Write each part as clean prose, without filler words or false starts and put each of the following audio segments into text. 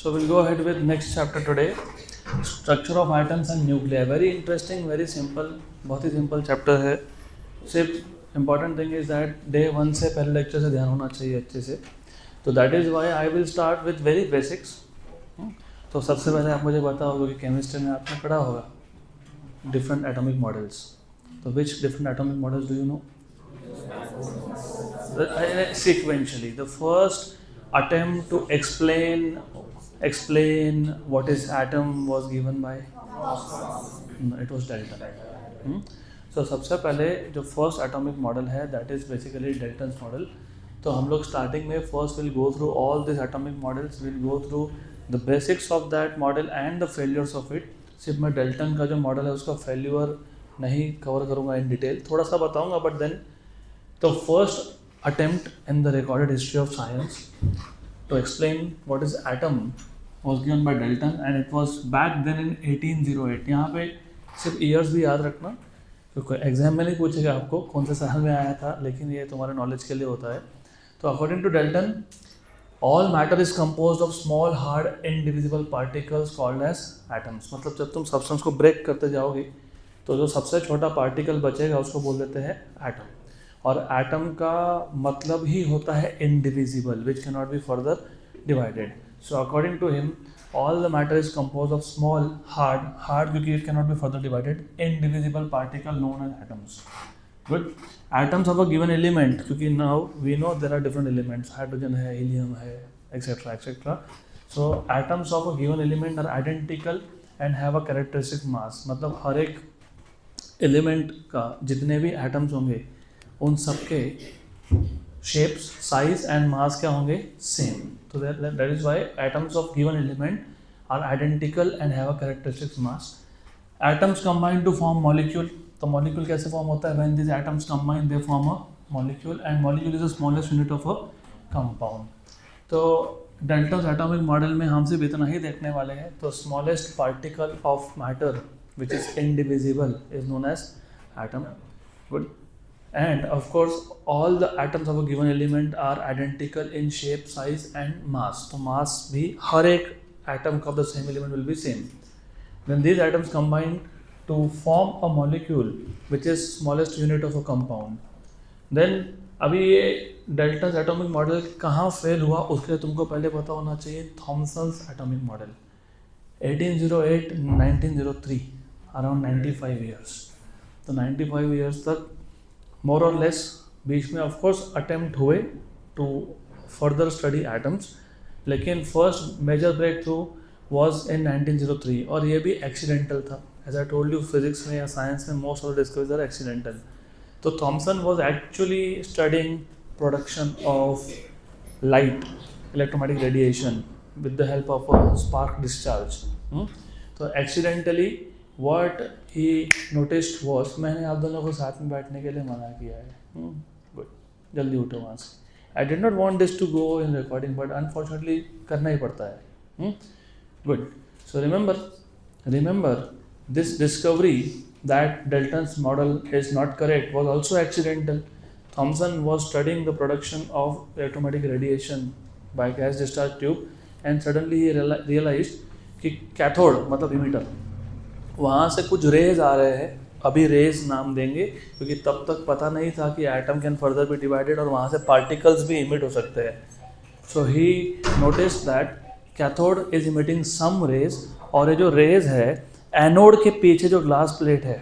So we'll go ahead with next chapter today. Structure of atoms and nuclei. Very interesting, very simple. बहुत ही simple chapter है. सिर्फ important thing is that day 1 से पहले lecture से ध्यान होना चाहिए अच्छे से. तो that is why I will start with very basics. तो सबसे पहले आप मुझे बताओ कि chemistry में आपने पढ़ा होगा different atomic models. तो which different atomic models do you know? Sequentially, the first attempt to explain what is atom was given by no, it was Dalton. So सबसे पहले जो फर्स्ट एटॉमिक मॉडल है that is basically Dalton's model. तो हम लोग starting में first will go through all this atomic models, will go through the basics of that model and the failures of it. सिर्फ मैं डेल्टन का जो model है उसका फेल्यूर नहीं कवर करूँगा इन डिटेल, थोड़ा सा बताऊँगा. But then the first attempt in the recorded history of science to explain what is atom was given by Dalton, and it was back then in 1808. यहाँ पे सिर्फ ईयर्स भी याद रखना क्योंकि एग्जाम में नहीं पूछेगा आपको कौन से साल में आया था, लेकिन ये तुम्हारे नॉलेज के लिए होता है. तो according to Dalton all matter is composed of small hard indivisible particles called as atoms. मतलब जब तुम सब्सटेंस को ब्रेक करते जाओगे तो जो सबसे छोटा पार्टिकल बचेगा उसको बोल देते हैं एटम. और एटम का मतलब ही होता है indivisible, which can not be further divided. So according to him all the matter is compose of small hard क्योंकि it can not be further divided, indivisible particle known as atoms. Good. Atoms of a given element, क्योंकि now we know there are different elements, hydrogen है, helium है, etcetera etcetera. So atoms of a given element are identical and have a characteristic mass. मतलब हर एक element का जितने भी atoms होंगे उन सबके शेप्स, साइज एंड मास क्या होंगे, सेम. तो that is why atoms of given element are identical and have a characteristic mass. Atoms combine to form molecule. तो मॉलिक्यूल कैसे फॉर्म होता है? When this atoms combine they form a molecule, and molecule is the smallest unit of a compound. तो Dalton's atomic model में हम सिर्फ इतना ही देखने वाले हैं. तो smallest particle of matter which is indivisible is known as atom. Good. And of course all the atoms of a given element are identical in shape, size and mass. तो mass भी हर एक atom of the same element will be same. When these atoms combine to form a molecule which is smallest unit of a compound, then अभी ये Dalton's atomic model कहाँ fail हुआ उसके लिए तुमको पहले पता होना चाहिए. Thomson's atomic model 1808 1903, around 95 years. तो 95 ईयर्स तक मोर और लेस बीच में ऑफकोर्स अटेम्प्ट हुए टू फर्दर स्टडी एटम्स, लेकिन first major breakthrough was in 1903. और ये भी एक्सीडेंटल था. As I told you, physics में या साइंस में most of the discoveries are accidental. तो Thompson was actually studying production of light, electromagnetic radiation with the help of a spark discharge. तो accidentally what he noticed was, मैंने आप दोनों को साथ में बैठने के लिए मना किया है. गुड, जल्दी उठो वहाँ से. I did not want this to go in recording, but unfortunately करना ही पड़ता है. Good. So remember this discovery that Dalton's model is not correct was also accidental. Thomson was studying the production of electromagnetic radiation by gas discharge tube, and suddenly he realized कि cathode मतलब emitter, वहाँ से कुछ raise आ रहे हैं. अभी raise नाम देंगे क्योंकि तब तक पता नहीं था कि atom can further be divided और वहाँ से पार्टिकल्स भी इमिट हो सकते हैं. So he notice that cathode is emitting some rays, और ये जो रेज है एनोड के पीछे जो ग्लास प्लेट है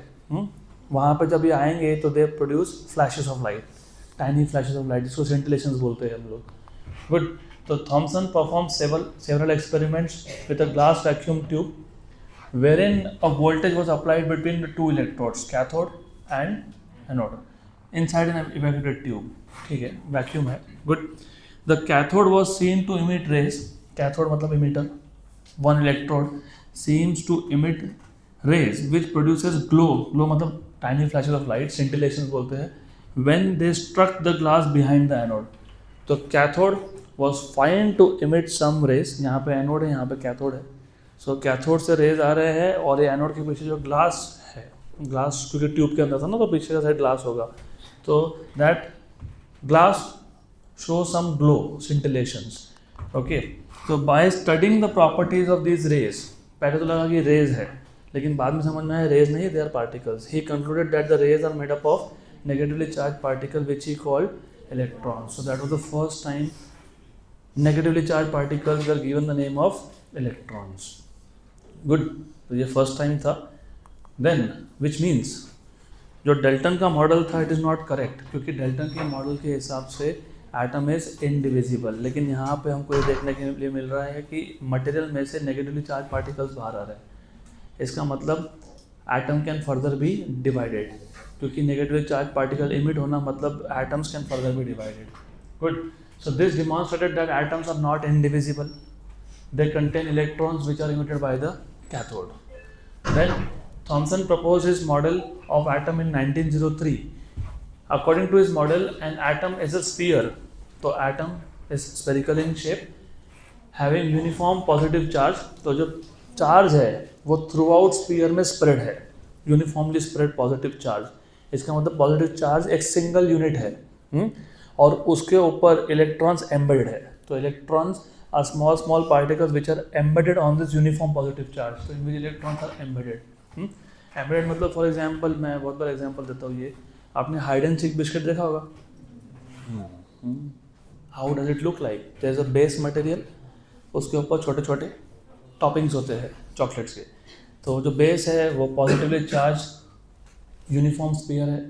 वहाँ पे जब ये आएंगे तो they produce flashes of light, tiny flashes of light, जिसको सेंटिलेशंस बोलते हैं हम लोग. गुड. तो Thomson perform several experiments with a glass vacuum tube wherein a voltage was applied between the two electrodes, cathode and anode, inside an evacuated tube. ठीक है, vacuum है. Good. The cathode was seen to emit rays. Cathode मतलब emitter. One electrode seems to emit rays which produces glow. Glow मतलब tiny flashes of light, scintillations बोलते हैं. When they struck the glass behind the anode. तो cathode was found to emit some rays. यहाँ पे anode है, यहाँ पे cathode है. सो कैथोड से रेज आ रहे हैं और ये एनोड के पीछे जो ग्लास है, ग्लास क्योंकि ट्यूब के अंदर था ना तो पीछे का साइड ग्लास होगा, तो that glass show some glow, scintillations. Okay. So by studying the properties of these rays, पहले तो लगा कि rays है, लेकिन बाद में समझ में आया rays नहीं, they are particles. He concluded that the rays are made up of negatively charged particles which he called electrons. So that was the first time negatively charged particles were given the name of electrons. Good. तो ये first time था. Then which means जो Dalton का model था it is not correct, क्योंकि Dalton के model के हिसाब से एटम इज़ इनडिविजिबल, लेकिन यहाँ पे हमको ये देखने के लिए मिल रहा है कि मटेरियल में से नेगेटिवली चार्ज पार्टिकल्स बाहर आ रहे हैं. इसका मतलब atom can further be divided, क्योंकि नेगेटिवली चार्ज पार्टिकल इमिट होना मतलब atoms can further be divided. Good. So this demonstrated that atoms are not indivisible, they contain electrons which are emitted by the cathode. Then Thomson proposed his model of atom in 1903. According to his model, an atom is a sphere. So atom is spherical in shape, having uniform positive charge. तो जो charge है वो throughout sphere में spread है, uniformly spread positive charge. इसका मतलब positive charge एक single unit है, और उसके ऊपर electrons embedded है. तो electrons are small particles which are embedded on this uniform positive charge. So in which electrons are embedded. Embedded मतलब फॉर एग्जांपल मैं बहुत बार एग्जांपल देता हूँ, ये आपने हाइड एंड सीक बिस्किट देखा होगा. How does it look like? There is a base material, उसके ऊपर छोटे छोटे टॉपिंग्स होते हैं चॉकलेट्स के. तो जो बेस है वो पॉजिटिवली चार्ज यूनिफॉर्म स्फीयर है,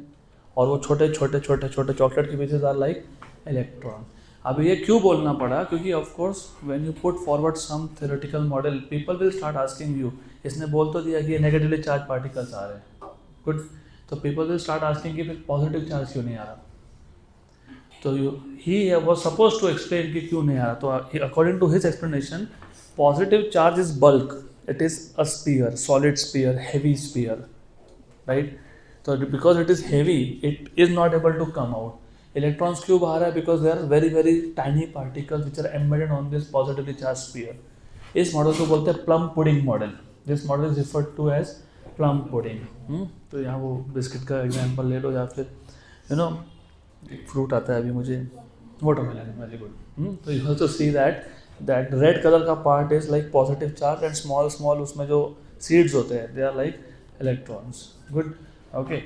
और वो छोटे छोटे छोटे छोटे चॉकलेट के पीसेस आर लाइक इलेक्ट्रॉन. अब ये क्यों बोलना पड़ा? क्योंकि of course when you put forward some theoretical model, people will start asking you, इसने बोल तो दिया कि ये नेगेटिवली चार्ज पार्टिकल्स आ रहे हैं. गुड. तो पीपल विल स्टार्ट आस्किंग कि फिर पॉजिटिव चार्ज क्यों नहीं आ रहा. तो he was suppose to explain कि क्यों नहीं आ रहा. तो according to his explanation, positive charge is bulk, it is a sphere, solid sphere, heavy sphere, right. तो because it is heavy it is not able to come out. Electrons क्यों बाहर है? Because they are very very tiny particles which are embedded on this positively charge sphere. इस model को बोलते हैं plum pudding model. This model is referred to as plum pudding. तो यहाँ वो बिस्किट का एग्जांपल ले लो, या फिर यू नो एक फ्रूट आता है अभी मुझे, वाटरमेलन, वेरी गुड. तो you also see that red colour का part is like positive charge, and small उसमें जो सीड्स होते हैं they are like electrons. Good. Okay.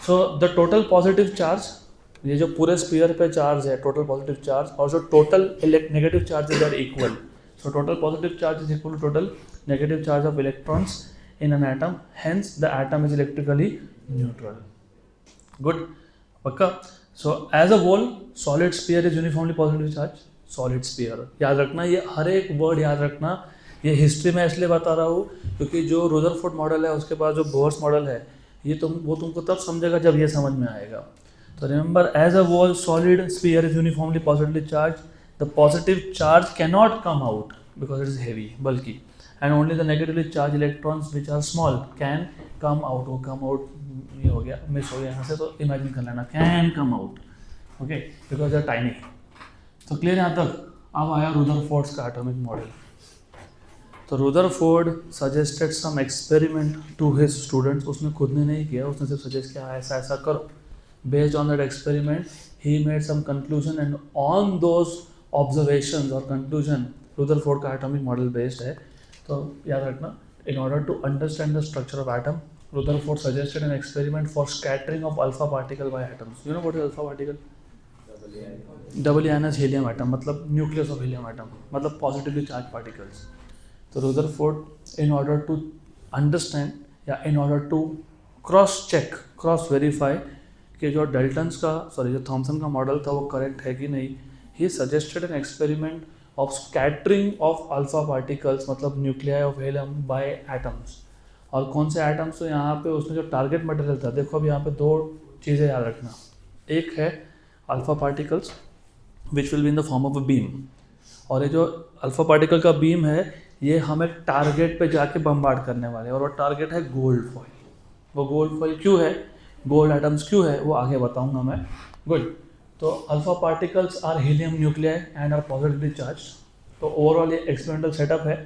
So the total positive charge, ये जो पूरे स्फीयर पे चार्ज है टोटल पॉजिटिव चार्ज, और जो total negative charges are equal. So total positive charge is equal to total negative charge of electrons in an atom, hence the atom is electrically neutral. Good. पक्का. So as a whole, solid sphere is uniformly positively charged. Solid sphere याद रखना, ये हर एक word याद रखना. ये history में इसलिए बता रहा हूँ क्योंकि जो रदरफोर्ड मॉडल है उसके बाद जो बोर्स मॉडल है ये वो तुमको तब समझेगा जब ये समझ में आएगा. तो remember, as a whole solid sphere is uniformly positively charged. The positive charge cannot come out because it is heavy, bulky. And only the negatively charged electrons which are small can come out. वो come out ये हो गया, miss हो गया यहाँ से, तो imagine कर लेना can come out, okay, because they are tiny. तो क्लियर यहाँ तक. अब आया रुदरफोर्ड्स का एटॉमिक मॉडल. तो Rutherford suggested some experiment to his students. उसने खुद ने नहीं किया, उसने सिर्फ सजेस्ट किया ऐसा ऐसा करो. Based on that experiment he made some conclusion, and on those observations और कंक्लूजन रुदरफोर्ड का एटॉमिक मॉडल बेस्ड है. तो याद रखना, in order to understand the structure of atom, Rutherford suggested an experiment for scattering of alpha particle by atoms. You know what is alpha particle? Double ionized helium atom, मतलब nucleus of helium atom, मतलब positively charged particles. तो Rutherford, in order to understand या in order to cross check, cross verify कि जो जो Thompson का model था वो करेक्ट है कि नहीं, he suggested an experiment of scattering of alpha particles, मतलब nuclei of helium by atoms. और कौन से एटम्स? तो यहाँ पे उसने जो टारगेट मटेरियल था, देखो अब यहाँ पे दो चीज़ें याद रखना. एक है alpha particles which will be in the form of a beam, और ये जो अल्फा पार्टिकल का बीम है ये हमें टारगेट पे जाके बम्बार्ड करने वाले हैं, और वो टारगेट है गोल्ड फॉइल. वो गोल्ड फॉइल क्यों है, गोल्ड एटम्स क्यों है, वो आगे बताऊँगा मैं. गुड. तो alpha particles are helium nuclei and are positively charge. तो ओवरऑल ये एक्सपेरिमेंटल सेटअप है.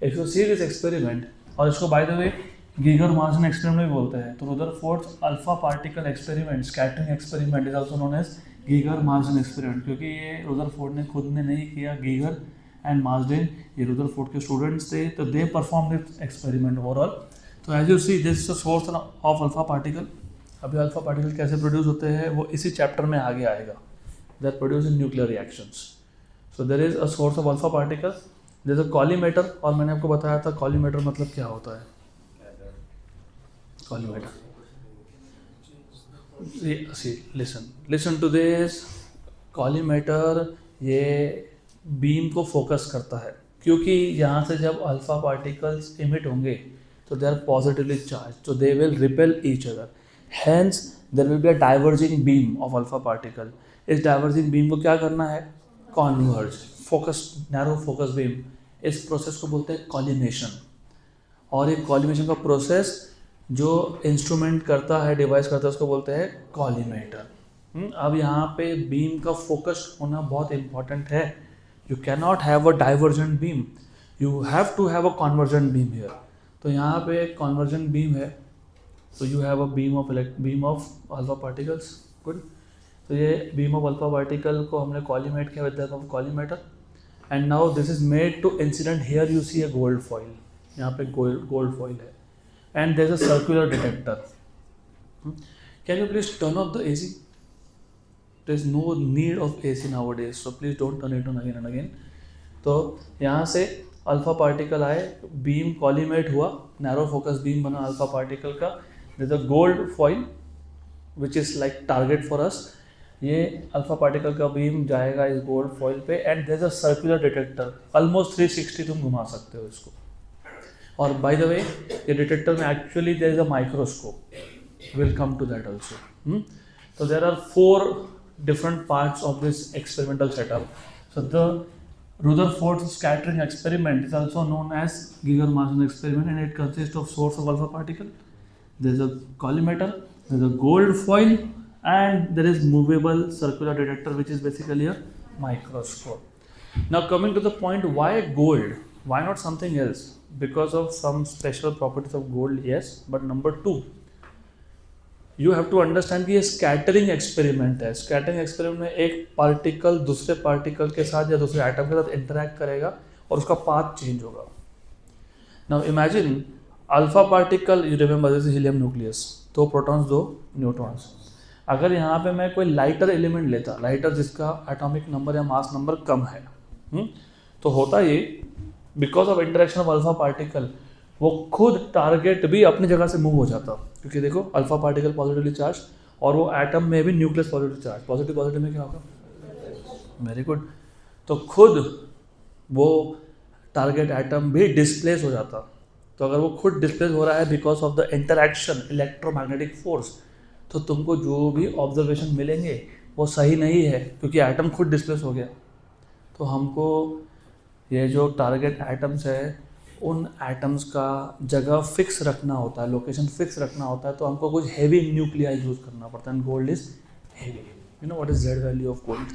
If you see this experiment, और इसको by the way Geiger Marsden experiment भी बोलते हैं. तो Rutherford's alpha particle experiment, scattering experiment, is also known as Geiger Marsden experiment, क्योंकि ये रुदरफोर्ड ने खुद ने नहीं किया, गीगर एंड मार्सडेन, ये रुदरफोर्ड के स्टूडेंट्स थे, तो they perform this experiment overall. तो as you see this is the source of alpha particle. अभी अल्फा पार्टिकल कैसे प्रोड्यूस होते हैं वो इसी चैप्टर में आगे आएगा। They are produce in nuclear reactions. So there is a source of alpha particle, there is a collimator, और मैंने आपको बताया था कॉलीमेटर मतलब क्या होता है। Collimator, listen to this. Collimator ये बीम को फोकस करता है, क्योंकि यहाँ से जब अल्फा पार्टिकल्स इमिट होंगे तो दे आर पॉजिटिवली चार्ज, तो they will repel each other, hence there will be a diverging beam of alpha particle. इस डाइवर्जिंग बीम को क्या करना है, converge, focus, narrow focus beam. इस प्रोसेस को बोलते हैं कॉलिमेशन। और एक कॉलिमेशन का प्रोसेस जो इंस्ट्रूमेंट करता है, डिवाइस करता है, उसको बोलते हैं कॉलीमेटर। अब यहाँ पे बीम का फोकस होना बहुत इंपॉर्टेंट है। You can not have a divergent beam, you have to have a convergent beam here. तो यहाँ पे कॉन्वर्जेंट बीम है, तो you have a beam of alpha particles. Good. तो ये बीम ऑफ अल्फा पार्टिकल को हमने कॉलीमेट किया with the help of collimator, and now this is made to incident. Here you see a gold foil, यहाँ पे gold foil है, and there's a circular detector. Can you please turn off the AC? There's no need of AC nowadays, so please don't turn it on again and again. तो यहाँ से alpha particle आए, beam कॉलीमेट हुआ, narrow focus beam बना alpha particle का। there's a gold foil which is like target for us. ये alpha particle का beam जाएगा इस गोल्ड फॉइल पे, and there's a circular detector, almost 360 तुम घुमा सकते हो इसको। और बाय द वे ये डिटेक्टर में actually there is a microscope, will come to that also. तो there are 4 different parts of this experimental setup. So the Rutherford scattering experiment is also known as Giger-Marson experiment, and it consists of source of alpha particle, there is a collimator, there is a gold foil, and there is movable circular detector, which is basically a microscope. Now coming to the point, why gold? Why not something else? Because of some special properties of gold, yes, but number 2, you have to understand कि ये scattering experiment है। Scattering experiment में एक particle दूसरे particle के साथ या दूसरे एटम के साथ इंटरैक्ट करेगा और उसका पाथ चेंज होगा। Now imagine alpha particle, you remember this is helium nucleus, 2 protons 2 neutrons. अगर यहाँ पे मैं कोई लाइटर एलिमेंट लेता, लाइटर जिसका एटॉमिक नंबर या मास नंबर कम है, तो होता ये, because of interaction of alpha particle, वो खुद टारगेट भी अपनी जगह से मूव हो जाता। क्योंकि देखो अल्फा पार्टिकल पॉजिटिवली चार्ज, और वो एटम में भी न्यूक्लियस पॉजिटिव चार्ज, पॉजिटिव में क्या होगा, वेरी गुड। तो खुद वो टारगेट एटम भी डिस्प्लेस हो जाता। तो अगर वो खुद डिस्प्लेस हो रहा है because of the interaction electromagnetic force, तो तुमको जो भी ऑब्जर्वेशन मिलेंगे वो सही नहीं है, क्योंकि एटम खुद डिस्प्लेस हो गया। तो हमको ये जो टारगेट एटम्स है, उन एटम्स का जगह फिक्स रखना होता है, लोकेशन फिक्स रखना होता है, तो हमको कुछ हेवी न्यूक्लियाई यूज करना पड़ता है। Gold is heavy. You know what is Z value of gold?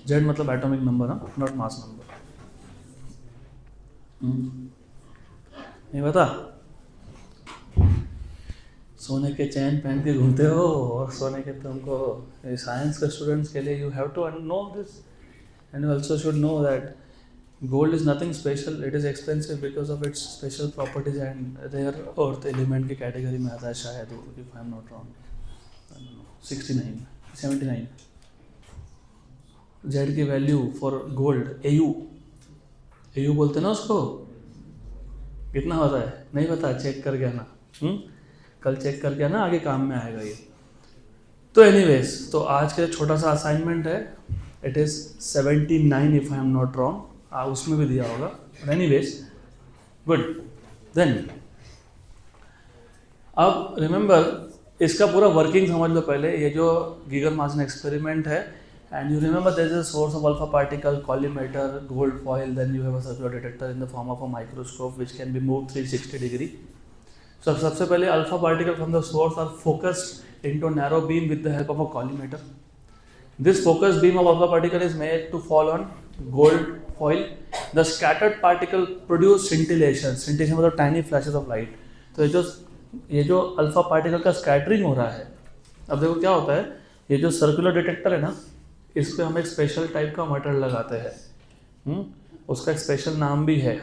Z मतलब atomic number, not mass number. नहीं पता? सोने के चैन पहन के घूमते हो, और सोने के तुमको साइंस के स्टूडेंट्स के लिए you have to know this, and you also should know that gold is nothing special, it is expensive because of its special properties and rare earth element की कैटेगरी में आता है शायद, if I am not wrong, 69, 79 Z की value for gold, AU बोलते ना उसको, कितना होता है नहीं पता, चेक करके आना, कल चेक करके आना, आगे काम में आएगा ये। तो एनीवेज, तो आज के छोटा सा असाइनमेंट है, it is 79 if I am not wrong, उसमें भी दिया होगा, एनीवेज गुड। देन अब रिमेंबर, इसका पूरा वर्किंग समझ लो पहले। ये जो गीगर-मार्सन एक्सपेरिमेंट है, and you remember there is a source of alpha particle, collimator, gold foil, then you have a circular detector in the form of a microscope which can be move 360 degree. So सबसे पहले alpha particle from the source are focused into narrow beam with the help of a collimator. This focused beam of alpha particle is made to fall on gold foil. The scattered particle produce scintillation. Scintillation मतलब tiny flashes of light. तो ये जो alpha particle का scattering हो रहा है, अब देखो क्या होता है, ये जो सर्कुलर डिटेक्टर है ना, इस पे हम एक स्पेशल टाइप का मटेरियल लगाते हैं, उसका एक स्पेशल नाम भी है,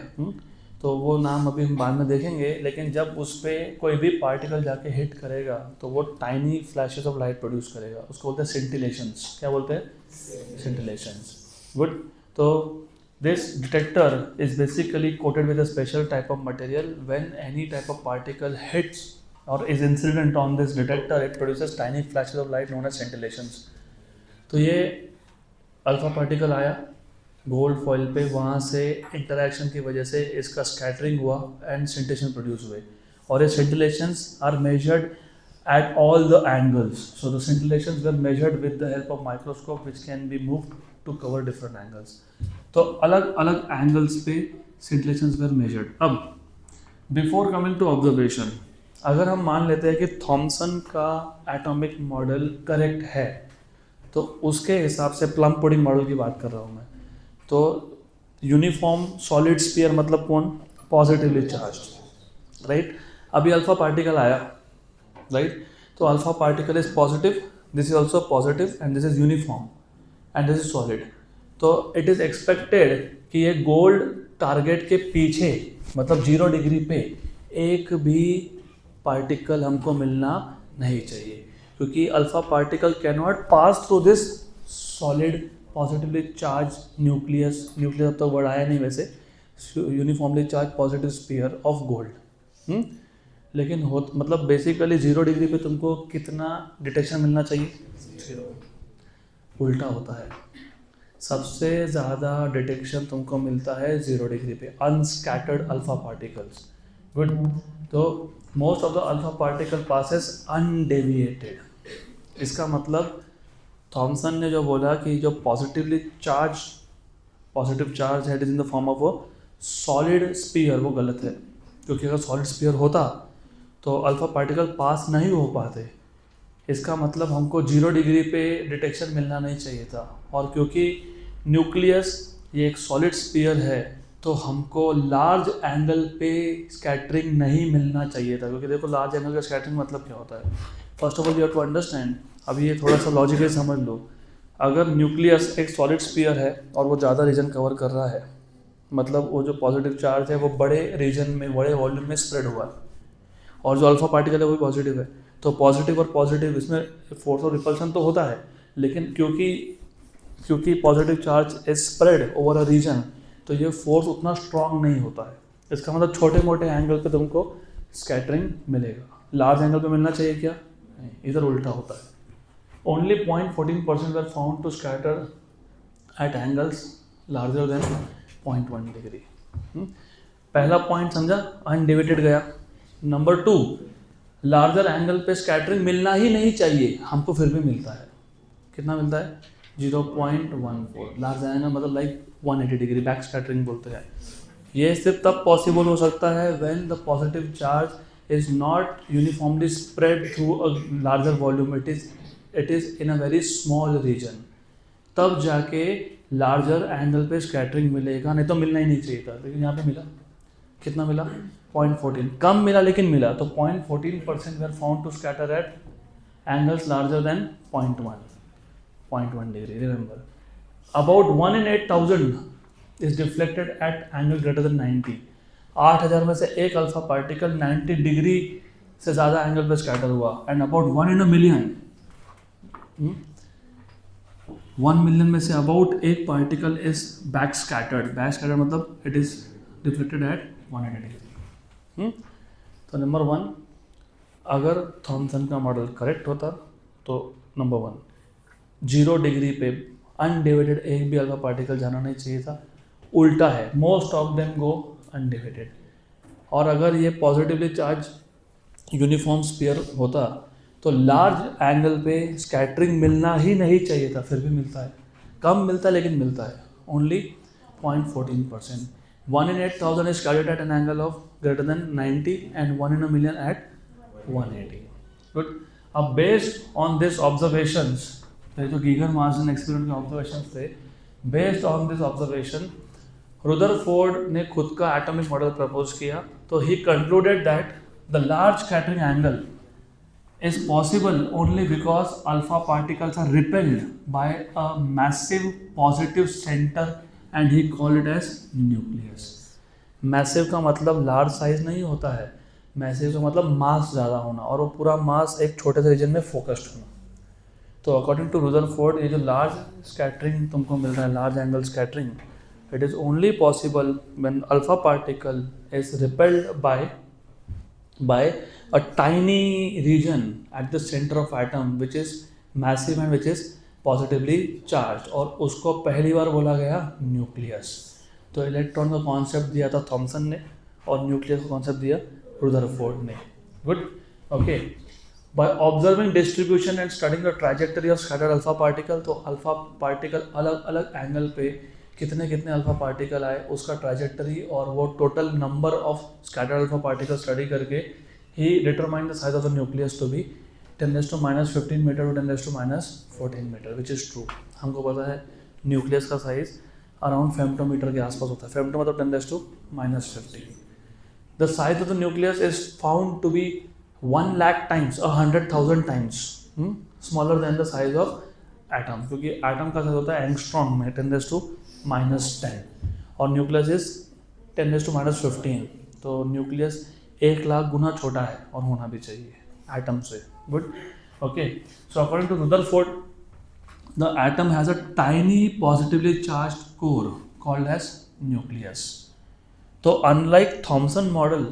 तो वो नाम अभी हम बाद में देखेंगे। लेकिन जब उस पर कोई भी पार्टिकल जाके हिट करेगा तो वो tiny flashes of light produce करेगा, उसको बोलते हैं सिंटिलेशंस। क्या बोलते हैं? सिंटिलेशंस। गुड। तो this detector is basically coated with a special type of material. When any type of particle hits or is incident on this detector, it produces tiny flashes of light known as scintillations. तो ये alpha particle आया gold foil पे, वहाँ से interaction की वजह से इसका स्कैटरिंग हुआ एंड सिंटेशन प्रोड्यूस हुए, और ये scintillations are measured at all the angles. So the scintillations were measured with the help of microscope which can be moved to cover different angles. तो अलग अलग एंगल्स पे scintillations were measured. अब before coming to observation, अगर हम मान लेते हैं कि थॉमसन का एटॉमिक मॉडल करेक्ट है, तो उसके हिसाब से प्लम पुडिंग मॉडल की बात कर रहा हूँ मैं, तो यूनिफॉर्म सॉलिड स्फीयर मतलब कौन? Positively charged, right? अभी अल्फा पार्टिकल आया, राइट? तो alpha particle is positive, this is also positive and this is uniform and this is solid. तो इट इज एक्सपेक्टेड कि ये गोल्ड टारगेट के पीछे मतलब 0 डिग्री पे एक भी पार्टिकल हमको मिलना नहीं चाहिए, क्योंकि alpha particle can not pass through this solid positively charge nucleus अब तक वर्ड आया नहीं वैसे, uniformly charge positive sphere of gold. लेकिन हो मतलब बेसिकली 0 डिग्री पे तुमको कितना डिटेक्शन मिलना चाहिए? 0। उल्टा होता है, सबसे ज़्यादा डिटेक्शन तुमको मिलता है 0 डिग्री पे, अनस्कैटर्ड अल्फा पार्टिकल्स। गुड। तो most of the alpha particle passes undeviated. इसका मतलब थॉमसन ने जो बोला कि जो पॉजिटिव चार्ज है it is in the form of a solid sphere, वो गलत है, क्योंकि अगर सॉलिड स्फीयर होता तो अल्फा पार्टिकल पास नहीं हो पाते। इसका मतलब हमको 0 डिग्री पे डिटेक्शन मिलना नहीं चाहिए था, और क्योंकि न्यूक्लियस ये एक सॉलिड स्फीयर है तो हमको लार्ज एंगल पे स्कैटरिंग नहीं मिलना चाहिए था। क्योंकि देखो लार्ज एंगल का स्कैटरिंग मतलब क्या होता है? First of all you have to understand, अभी ये थोड़ा सा लॉजिकली समझ लो। अगर न्यूक्लियस एक सॉलिड स्फीयर है और वो ज़्यादा रीजन कवर कर रहा है, मतलब वो जो पॉजिटिव चार्ज है वो बड़े रीजन में बड़े वॉल्यूम में स्प्रेड हुआ है, और जो अल्फा पार्टिकल है वो भी पॉजिटिव है, तो पॉजिटिव और पॉजिटिव इसमें फोर्स ऑफ रिपल्शन तो होता है, लेकिन क्योंकि positive charge is spread over a region तो ये फोर्स उतना स्ट्रांग नहीं होता है। इसका मतलब छोटे मोटे एंगल पे तुमको स्कैटरिंग मिलेगा, लार्ज एंगल पे मिलना चाहिए क्या? नहीं, इधर उल्टा होता है। Only 0.14% were found to scatter at angles larger than 0.1 degree. पहला पॉइंट समझा, अनडिवाइडेड गया। नंबर 2, लार्जर एंगल पे स्कैटरिंग मिलना ही नहीं चाहिए, हमको फिर भी मिलता है। कितना मिलता है? 0.14। लार्जर एंगल मतलब लाइक 180 डिग्री, बैक स्कैटरिंग बोलते हैं। ये सिर्फ तब पॉसिबल हो सकता है when the positive charge is not uniformly spread through a larger volume, it is in a very small region, तब जाके लार्जर एंगल पे स्कैटरिंग मिलेगा, नहीं तो मिलना ही नहीं चाहिए था। लेकिन यहाँ पे मिला, कितना मिला? 0.14। कम मिला लेकिन मिला, तो 0.14% were found to scatter at angles larger than 0.1 degree. Remember, about 1 in 8,000 is deflected at angle greater than 90। 8,000 में से एक अल्फा पार्टिकल 90 डिग्री से ज़्यादा एंगल पे स्कैटर हुआ, and about 1 in a million, 1 million में से अबाउट एक पार्टिकल इज बैक स्कैटर्ड मतलब it is deflected at 180 degree. तो नंबर 1, अगर थॉमसन का मॉडल करेक्ट होता तो नंबर 1, 0 डिग्री पे अनडिवाइडेड एक भी अल्फा पार्टिकल जाना नहीं चाहिए था। उल्टा है, most of them go undivided. और अगर ये पॉजिटिवली चार्ज यूनिफॉर्म स्फीयर होता तो लार्ज एंगल पे स्कैटरिंग मिलना ही नहीं चाहिए था, फिर भी मिलता है। कम मिलता है लेकिन मिलता है, only 0.14%। 1 in 8,000 is scattered at an angle of greater than 90 and 1 in a million at 180. Good. अब based on this observations, जो गीगर मार्सन एक्सपेरिमेंट के ऑब्जर्वेशन थे, based on this observation Rutherford ने खुद का एटॉमिक मॉडल प्रपोज किया। तो he concluded that the large scattering angle is possible only because alpha particles are repelled by a massive positive center and he called it as nucleus. Massive का मतलब large size नहीं होता है, massive का मतलब मास ज़्यादा होना, और वो पूरा मास एक छोटे से रीजन में फोकस्ड होना। तो अकॉर्डिंग टू रुदरफोर्ड, ये जो लार्ज स्कैटरिंग तुमको मिल रहा है, large angle scattering, it is only possible when alpha particle is repelled by a tiny region at the center of atom which is massive and which is positively charged, और उसको पहली बार बोला गया nucleus. तो electron का concept दिया था Thompson ने, और न्यूक्लियस का कॉन्सेप्ट दिया रुदरफोर्ड ने। Good, okay. By observing distribution and studying the trajectory of scattered alpha particle, तो अल्फा पार्टिकल अलग अलग एंगल पे कितने कितने अल्फा पार्टिकल आए, उसका ट्रैजेक्टरी और वो total number of scattered alpha particle study करके he determine the size of the nucleus to be 10⁻⁻15 metre to 10⁻⁻14 metre, which is true. हमको पता है न्यूक्लियस का साइज अराउंड फेम्टोमीटर के आसपास होता है, फेम्टो मतलब 10⁻⁻50। The size of the nucleus is found to be 1 lakh times, 100,000 times smaller than the size of atom, क्योंकि एटम का साइज होता है एंगस्ट्रॉम में 10⁻⁻10 और न्यूक्लियस इज 10⁻⁻15। तो न्यूक्लियस 1 लाख गुना छोटा है और होना भी चाहिए एटम से। Good, okay. So according to Rutherford, the atom has a tiny positively charged core called as nucleus. तो अनलाइक थॉमसन मॉडल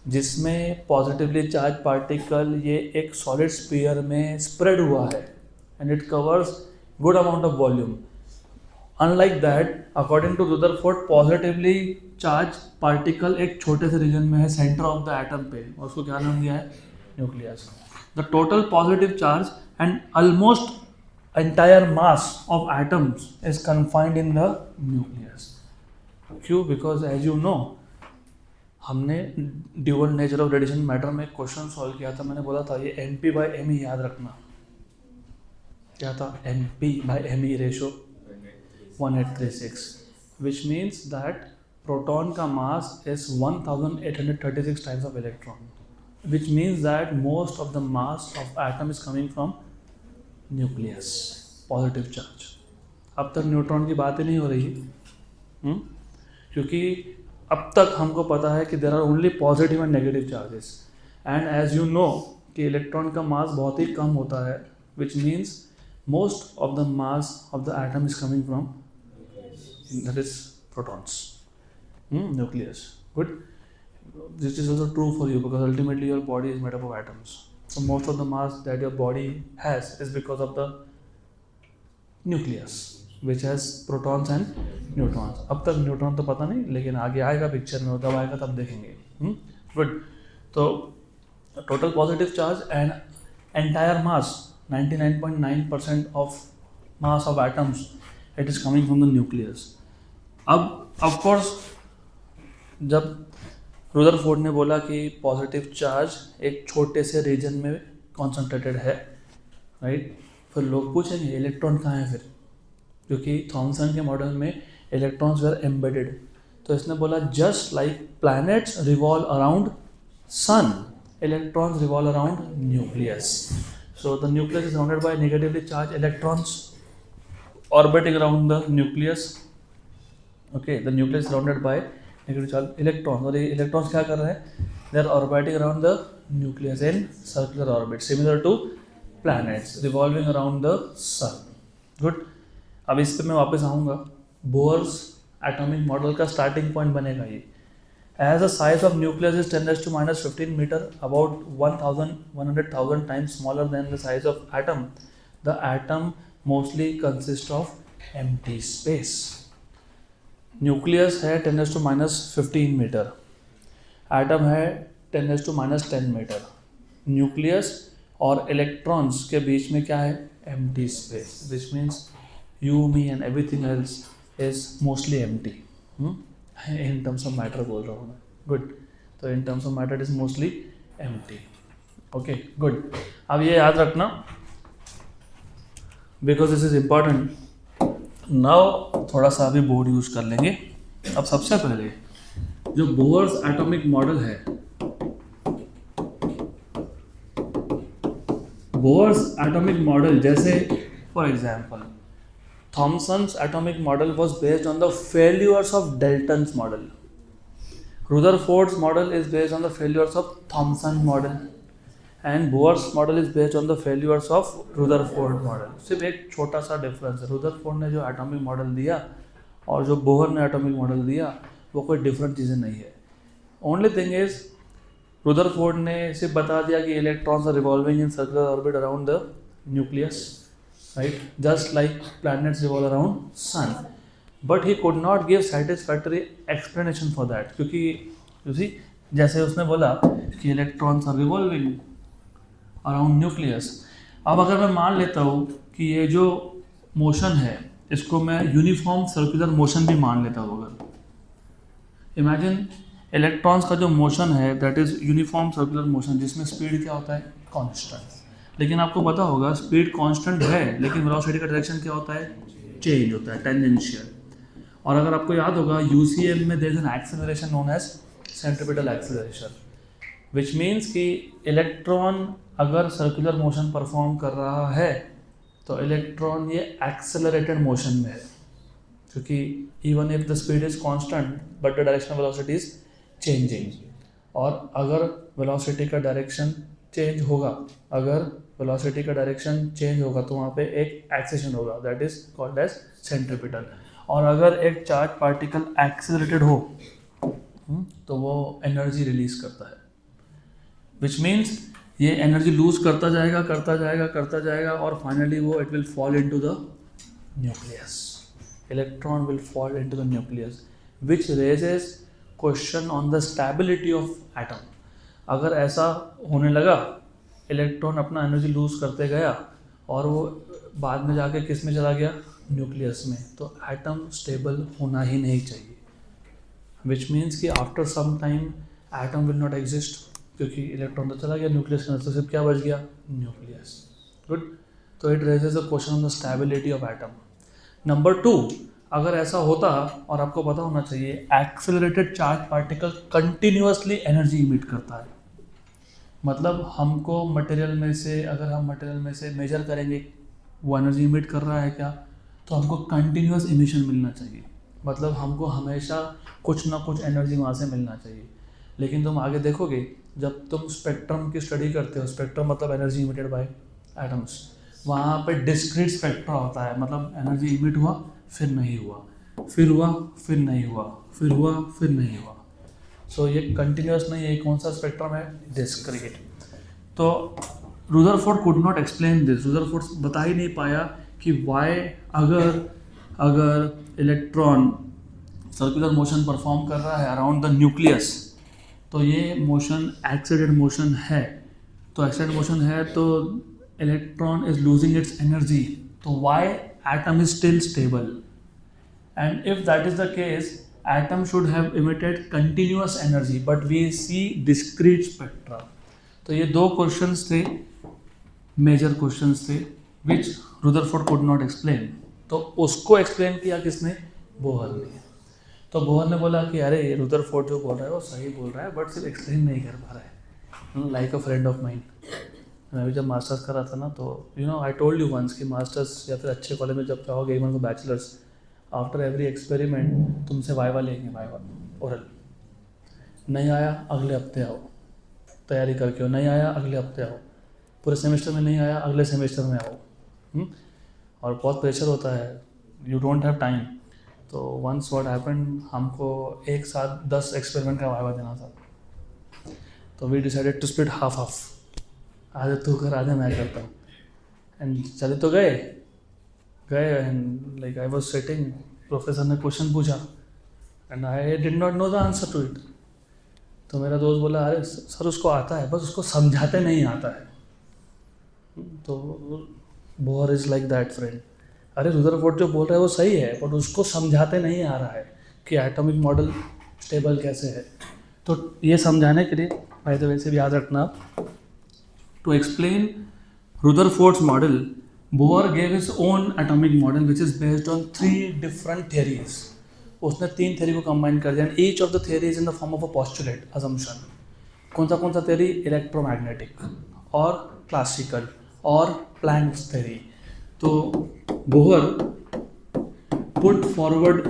जिसमें पॉजिटिवली चार्ज पार्टिकल ये एक सॉलिड स्फीयर में स्प्रेड हुआ है and it covers good amount of volume, unlike that according to Rutherford positively charge particle एक छोटे से रीजन में है सेंटर ऑफ द एटम पे, और उसको क्या नाम दिया है, nucleus. The total positive charge and almost entire mass of atoms is confined in the nucleus. क्यों? बिकॉज एज यू नो, हमने dual nature of radiation matter में क्वेश्चन सॉल्व किया था, मैंने बोला था ये MP/ME याद रखना। क्या था? MP/ME ratio 1836, which means that proton का mass is 1836 times of electron, which means that most of the mass of atom is coming from nucleus, positive charge। अब तक न्यूट्रॉन की बात ही नहीं हो रही, क्योंकि अब तक हमको पता है कि there are only positive and negative charges, and as you know कि इलेक्ट्रॉन का मास बहुत ही कम होता है, which means most of the mass of the atom is coming from, that is protons, nucleus. Good. This is also true for you because ultimately your body is made up of atoms. So most of the mass that your body has is because of the nucleus, which has protons and neutrons. अब तक neutron तो पता नहीं, लेकिन आगे आएगा picture में, जब आएगा तब देखेंगे। Good. तो total positive charge and entire mass 99.9% of mass of atoms, it is coming from the nucleus. अब of course जब रुदरफोर्ड ने बोला कि पॉजिटिव चार्ज एक छोटे से रीजन में कॉन्सेंट्रेटेड है, राइट, फिर लोग पूछेंगे इलेक्ट्रॉन कहाँ है फिर, क्योंकि थॉमसन के मॉडल में इलेक्ट्रॉन्स वेर एम्बेडेड। तो इसने बोला just like planets revolve around sun, electrons revolve around nucleus. So the nucleus is surrounded by negatively charged electrons orbiting around the nucleus. Okay, the nucleus is surrounded by negatively charged electrons. और ये electrons क्या कर रहे हैं? They are orbiting around the nucleus in circular orbit, similar to planets revolving around the sun. Good. अब इस पे मैं वापस आऊँगा। बोर्स एटॉमिक मॉडल का स्टार्टिंग पॉइंट बनेगा ये। As the size of nucleus is 10⁻⁻15 meter, about 100,000 times smaller than the size of atom, the atom mostly consists of empty space. Nucleus है 10⁻⁻15 मीटर, atom है 10⁻⁻10 मीटर। Nucleus और electrons के बीच में क्या है? Empty space, which means you, me and everything else is mostly empty. In terms of matter बोल रहा हूँ मैं। गुड, तो in terms of matter it is mostly empty. Okay, good. अब ये याद रखना because this is important. Now थोड़ा सा अभी बोर्ड यूज कर लेंगे। अब सबसे पहले जो बोर्स एटॉमिक मॉडल है, बोर्स एटॉमिक मॉडल जैसे for example Thomson's atomic model was based on the failures of Dalton's model. Rutherford's model is based on the failures of Thomson model. And Bohr's model is based on the failures of Rutherford model. सिर्फ एक छोटा सा difference है, Rutherford ने जो atomic model दिया और जो बोहर ने एटॉमिक मॉडल दिया वो कोई डिफरेंट चीज़ें नहीं है. ओनली थिंग इज रुदरफोर्ड ने सिर्फ बता दिया कि electrons are revolving in circular orbit around the nucleus, right, just like planets revolve around sun. But he could not give satisfactory explanation for that, क्योंकि उसी जैसे उसने बोला कि electrons are revolving around nucleus. अब अगर मैं मान लेता हूँ कि ये जो मोशन है इसको मैं यूनिफॉर्म सर्कुलर मोशन भी मान लेता हूँ. अगर इमेजिन इलेक्ट्रॉन्स का जो मोशन है that is uniform circular motion, जिसमें स्पीड क्या होता है, कांस्टेंट. लेकिन आपको पता होगा स्पीड कांस्टेंट है लेकिन वेलोसिटी का डायरेक्शन क्या होता है, चेंज होता है, टेंजेंशियल. और अगर आपको याद होगा यूसीएम में there is an acceleration known as centripetal acceleration, which means कि इलेक्ट्रॉन अगर सर्कुलर मोशन परफॉर्म कर रहा है तो इलेक्ट्रॉन ये एक्सेलरेटेड मोशन में है, क्योंकि even if the speed is constant but the direction of velocity is changing. और अगर वेलोसिटी का डायरेक्शन चेंज होगा, अगर वेलोसिटी का डायरेक्शन चेंज होगा तो वहाँ पे एक एक्सेशन होगा that is called as centripetal. और अगर एक चार्ज पार्टिकल एक्सेलरेटेड हो तो वो एनर्जी रिलीज करता है, विच मीन्स ये एनर्जी लूज करता जाएगा करता जाएगा करता जाएगा और फाइनली वो it will fall into the nucleus. Electron will fall into the nucleus which raises question on the stability of atom. अगर ऐसा होने लगा, इलेक्ट्रॉन अपना एनर्जी लूज करते गया और वो बाद में जाके किस में चला गया, न्यूक्लियस में, तो एटम स्टेबल होना ही नहीं चाहिए. विच मीन्स कि after some time atom will not exist, क्योंकि इलेक्ट्रॉन तो चला गया न्यूक्लियस के अंदर, तो सिर्फ क्या बच गया, न्यूक्लियस. गुड. तो it raises the question on the stability of atom. Number 2, अगर ऐसा होता और आपको पता होना चाहिए accelerated charge particle continuously energy emit करता है. मतलब हमको मटेरियल में से, अगर हम मटेरियल में से मेजर करेंगे वो एनर्जी इमिट कर रहा है क्या, तो हमको कंटिन्यूअस इमिशन मिलना चाहिए. मतलब हमको हमेशा कुछ ना कुछ एनर्जी वहाँ से मिलना चाहिए. लेकिन तुम आगे देखोगे जब तुम स्पेक्ट्रम की स्टडी करते हो, स्पेक्ट्रम मतलब एनर्जी इमिटेड बाय एटम्स, वहाँ पे डिस्क्रीट स्पेक्ट्रा होता है. मतलब एनर्जी इमिट हुआ फिर नहीं हुआ, फिर हुआ फिर नहीं हुआ, फिर हुआ फिर नहीं हुआ. सो ये कंटिन्यूअस नहीं है. कौन सा स्पेक्ट्रम है, डिस्क्रीट. तो Rutherford could not explain this. Rutherford बता ही नहीं पाया कि वाई अगर इलेक्ट्रॉन सर्कुलर मोशन परफॉर्म कर रहा है अराउंड द न्यूक्लियस तो ये मोशन एक्सीलरेटेड मोशन है. तो एक्सीलरेटेड मोशन है तो electron is losing its energy, तो Y atom is still stable. And if that is the case, atom should have emitted continuous energy, but we see discrete spectra. तो ये 2 questions थे, major questions थे, which Rutherford could not explain. तो उसको explain किया किसने, Bohr ने. तो बोहर ने बोला कि अरे रुदरफोर्ड जो बोल रहा है वो सही बोल रहा है बट सिर्फ एक्सप्लेन नहीं कर पा रहा है. Like a friend of mind, मैं भी जब मास्टर्स कर रहा था ना, तो you know I told you once कि मास्टर्स या फिर अच्छे कॉलेज में जब जाओगे, इवन को बैचलर्स, आफ्टर एवरी एक्सपेरिमेंट तुमसे वाइवा लेंगे, वाइवा ओरल. नहीं आया अगले हफ्ते आओ, तैयारी करके हो, नहीं आया अगले हफ्ते आओ, पूरे सेमेस्टर में नहीं आया अगले सेमेस्टर में आओ. और बहुत प्रेशर होता है, यू डोंट हैव टाइम. तो वंस व्हाट हैपेंड, हमको एक साथ 10 एक्सपेरिमेंट का वाइवा देना था. तो we decided to split half half, आधे तू कर आधे मैं करता हूँ. एंड चले तो गए and like I was sitting, professor ने क्वेश्चन पूछा and I did not know the answer to it. तो मेरा दोस्त बोला अरे सर उसको आता है, बस उसको समझाते नहीं आता है. तो Bohr is like that friend. अरे रुदरफोर्ड जो बोल रहा है वो सही है बट उसको समझाते नहीं आ रहा है कि एटॉमिक मॉडल स्टेबल कैसे है. तो ये समझाने के लिए भाई तो वैसे भी याद रखना, to explain Rutherford's model, Bohr gave his own atomic model which is based on 3 different theories. उसने 3 थ्योरी को कंबाइन कर दिया. Each of the theory is in the form of a postulate, assumption. कौन सा थ्योरी, इलेक्ट्रोमैग्नेटिक और classical और planks theory. तो Bohr put forward,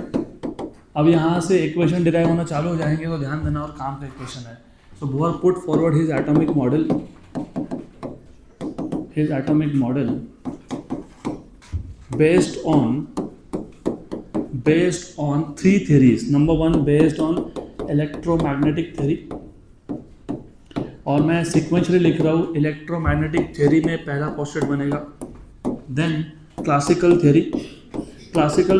अब यहाँ से इक्वेशन डिराइव होना चालू हो जाएंगे तो ध्यान देना, और काम का इक्वेशन है. So bore put forward his atomic model based on three theories. Number one, based on electromagnetic theory, और मैं सिक्वेंशली लिख रहा हूँ. इलेक्ट्रोमैग्नेटिक थ्योरी में पहला पोस्टुलेट बनेगा, देन क्लासिकल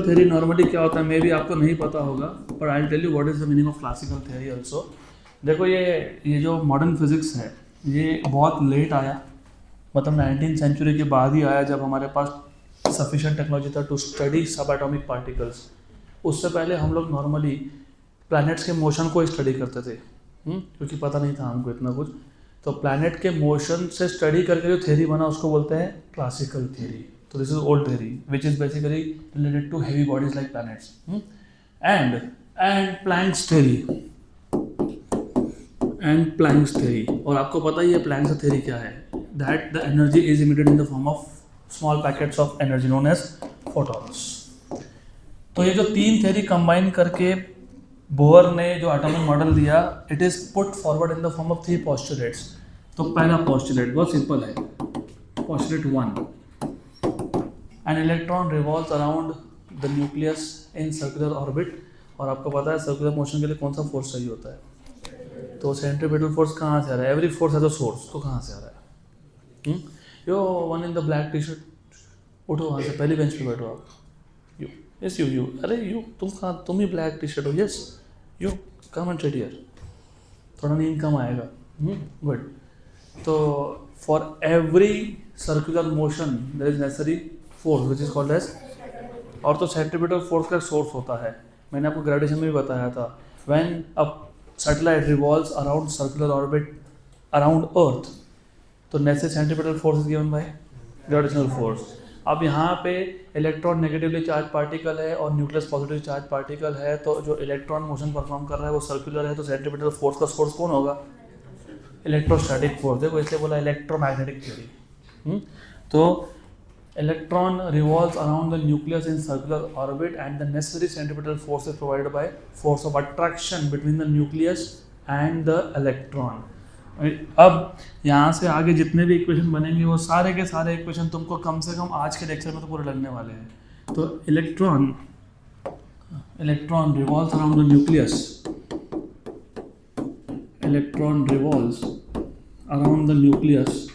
थ्योरी नॉर्मली क्या होता है मे भी आपको नहीं पता होगा, पर I will tell you what is the meaning of classical theory also. देखो ये जो मॉडर्न फिजिक्स है ये बहुत लेट आया, मतलब 19th सेंचुरी के बाद ही आया, जब हमारे पास सफिशिएंट टेक्नोलॉजी था टू स्टडी सब एटॉमिक पार्टिकल्स. उससे पहले हम लोग नॉर्मली प्लैनेट्स के मोशन को स्टडी करते थे, क्योंकि पता नहीं था हमको इतना कुछ. तो प्लैनेट के मोशन से स्टडी करके जो थ्योरी बना उसको बोलते हैं क्लासिकल थ्योरी. तो this is old theory which is basically related to heavy bodies like planets. And Planck's theory, और आपको पता ही है प्लैंक्स थ्योरी क्या है, that the energy is emitted in the form of small packets of energy known as photons. तो ये जो तीन थ्योरी कंबाइन करके बोहर ने जो एटॉमिक मॉडल दिया, it is put forward in the form of 3 postulates. तो पहला पोस्टुलेट बहुत सिंपल है, postulate 1, an electron revolves around the nucleus in circular orbit. और आपको पता है सर्कुलर मोशन के लिए कौन सा फोर्स चाहिए होता है, तो सेंट्रीपिटल फोर्स कहाँ से आ रहा है, every force has a source, तो कहाँ से आ रहा है. Yo one in the black T shirt, उठो वहाँ से, पहली बेंच पे बैठो आप. यू यस यू अरे यू तुम ही ब्लैक टी शर्ट हो, yes you come and sit here, थोड़ा नींद कम आएगा. गुड. तो for every circular motion there is necessary force which is called as, और तो सेंट्रीपिटल फोर्स का सोर्स होता है, मैंने आपको ग्रेविटेशन में भी बताया था. When a satellite revolves around circular orbit around earth, तो necessary centripetal force is given by gravitational force. अब यहाँ पे इलेक्ट्रॉन नेगेटिवली चार्ज पार्टिकल है और न्यूक्लियस पॉजिटिवली चार्ज पार्टिकल है, तो जो इलेक्ट्रॉन मोशन परफॉर्म कर रहा है वो सर्कुलर है, तो सेंट्रीपिटल फोर्स का सोर्स कौन होगा, इलेक्ट्रोस्टैटिक फोर्स. देखो इसलिए बोला इलेक्ट्रोमैग्नेटिक थ्योरी. तो electron revolves around the nucleus in circular orbit and the necessary centripetal force is provided by force of attraction between the nucleus and the electron. अब यहाँ से आगे जितने भी इक्वेशन बनेंगे वो सारे के सारे इक्वेशन तुमको कम से कम आज के लेक्चर में तो पूरे लगने वाले हैं. तो electron revolves around the nucleus, electron revolves around the nucleus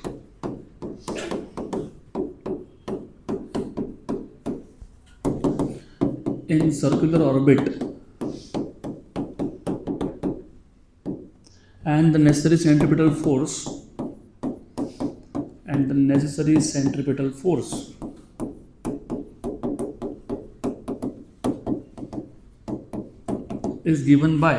in circular orbit and the necessary centripetal force is given by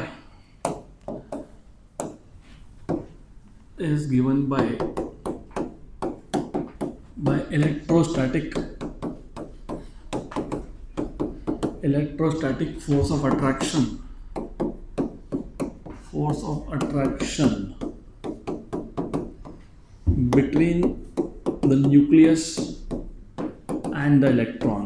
electrostatic force of attraction between the nucleus and the electron.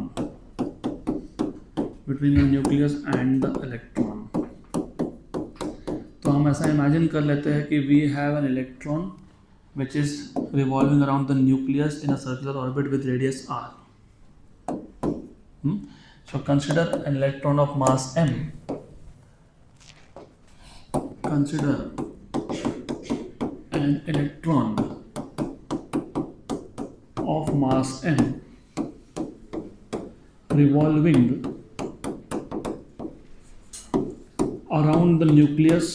तो हम ऐसा imagine कर लेते हैं कि we have an electron which is revolving around the nucleus in a circular orbit with radius r. So consider an electron of mass m. Consider an electron of mass m revolving around the nucleus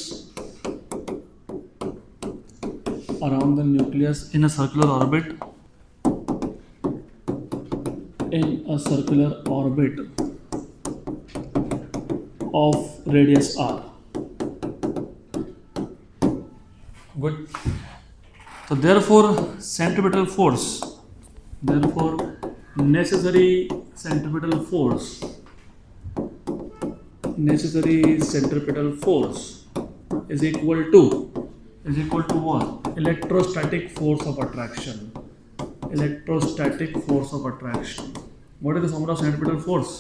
in a circular orbit of radius r. Good. So therefore centripetal force, necessary centripetal force is equal to what? Electrostatic force of attraction. What is the formula of centripetal force?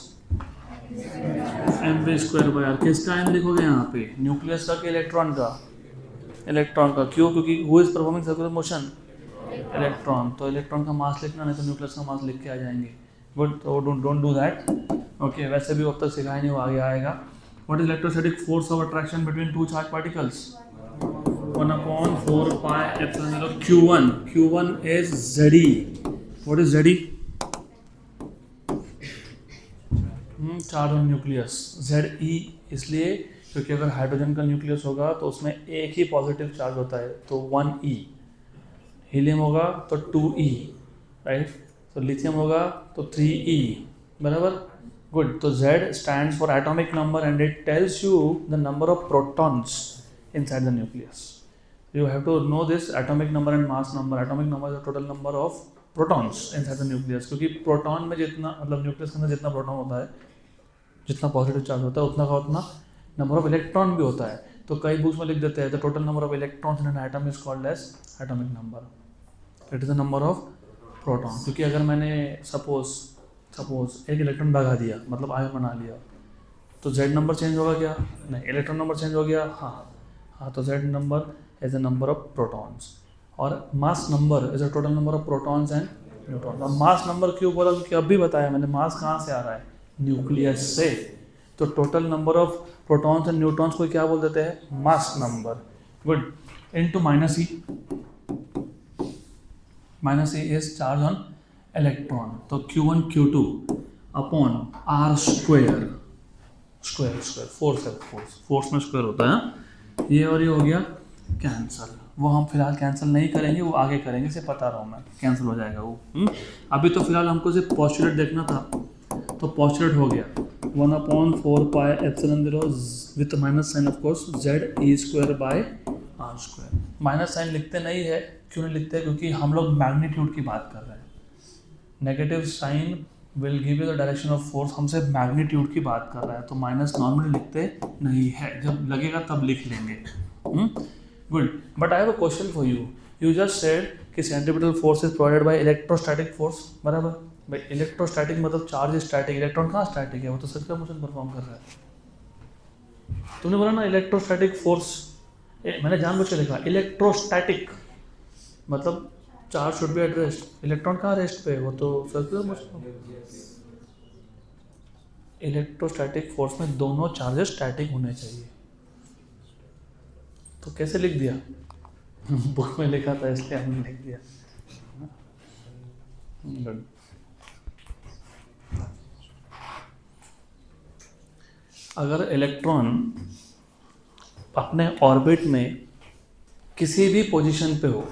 mv² by R. किसका m लिखोगे यहाँ पे, nucleus का कि electron का? Electron का। क्यों? क्योंकि who is performing circular motion? Electron. तो इलेक्ट्रॉन का मास लिखना, नहीं तो न्यूक्लियस का मास लिख के आ जाएंगे। गुड, तो डोंट डू दैट। ओके, वैसे भी अब तक सिखाया नहीं, वो आगे आएगा। What is electrostatic force of attraction between two charge particles? 1/4πε0 Q1। Q1 is ZE। What is ZE? Charge on nucleus. ZE इसलिए क्योंकि अगर हाइड्रोजन का न्यूक्लियस होगा तो उसमें एक ही पॉजिटिव चार्ज होता है, तो 1E। हीलियम होगा तो 2E, राइट? तो लिथियम होगा तो 3E, बराबर। गुड, तो Z stands for atomic number and it tells you the number of protons inside the nucleus. You have to know this atomic number and mass number. Atomic number is the total number of protons inside the nucleus, क्योंकि proton में जितना, मतलब nucleus के अंदर जितना proton होता है, जितना पॉजिटिव चार्ज होता है, उतना का उतना नंबर ऑफ इलेक्ट्रॉन भी होता है। तो कई बुक्स में लिख देते हैं the total number of electrons in an atom is called as atomic number. It is the number of proton. क्योंकि अगर मैंने सपोज एक इलेक्ट्रॉन भगा दिया, मतलब आयन बना लिया, तो जेड नंबर चेंज होगा क्या? नहीं। इलेक्ट्रॉन नंबर चेंज हो गया? हाँ। तो Z number is the number of protons. और mass number is the total number of protons and neutrons. अब मास नंबर क्यों बोला? क्योंकि अभी बताया मैंने, मास कहाँ से आ रहा है? न्यूक्लियस से। तो total number of protons and neutrons को क्या बोल देते हैं? Mass number. Good, into -E। -E is charge on electron. तो Q1 Q2 upon R square force में स्क्वायर होता है। ये और ये हो गया कैंसल। वो हम फिलहाल कैंसिल नहीं करेंगे, वो आगे करेंगे, इसे पता रहा हूँ मैं, कैंसिल हो जाएगा वो। अभी तो फिलहाल हमको सिर्फ पोस्टुलेट देखना था, तो पोस्टुलेट हो गया 1/4πε0 with minus sign of course ZE² by R²। Minus sign लिखते नहीं है। क्यों नहीं लिखते? क्योंकि हम लोग मैग्नीट्यूड की बात कर रहे हैं। Negative sign will give you the direction of force, हमसे मैग्नीट्यूड की बात कर रहा है, तो माइनस नॉर्मली लिखते नहीं है, जब लगेगा तब लिख लेंगे। Good, but I have a question for you. You just said कि centripetal force is provided by electrostatic force, बराबर। भाई इलेक्ट्रोस्टैटिक मतलब चार्ज इज स्टैटिक, इलेक्ट्रॉन कहाँ स्टैटिक है? वो तो सर्कुलर मोशन परफॉर्म कर रहा है। तुमने बोला ना इलेक्ट्रोस्टैटिक फोर्स, मैंने जानबूझ के लिखा इलेक्ट्रोस्टैटिक, मतलब charge should be at rest. Electron कहाँ रेस्ट पे है? वो तो सर्कुलर मोशन। इलेक्ट्रोस्टैटिक फोर्स में दोनों चार्जेस स्टैटिक होने चाहिए। तो कैसे लिख दिया? बुक में लिखा था इसलिए हमने लिख दिया। गुड। अगर इलेक्ट्रॉन अपने ऑर्बिट में किसी भी पोजीशन पे हो,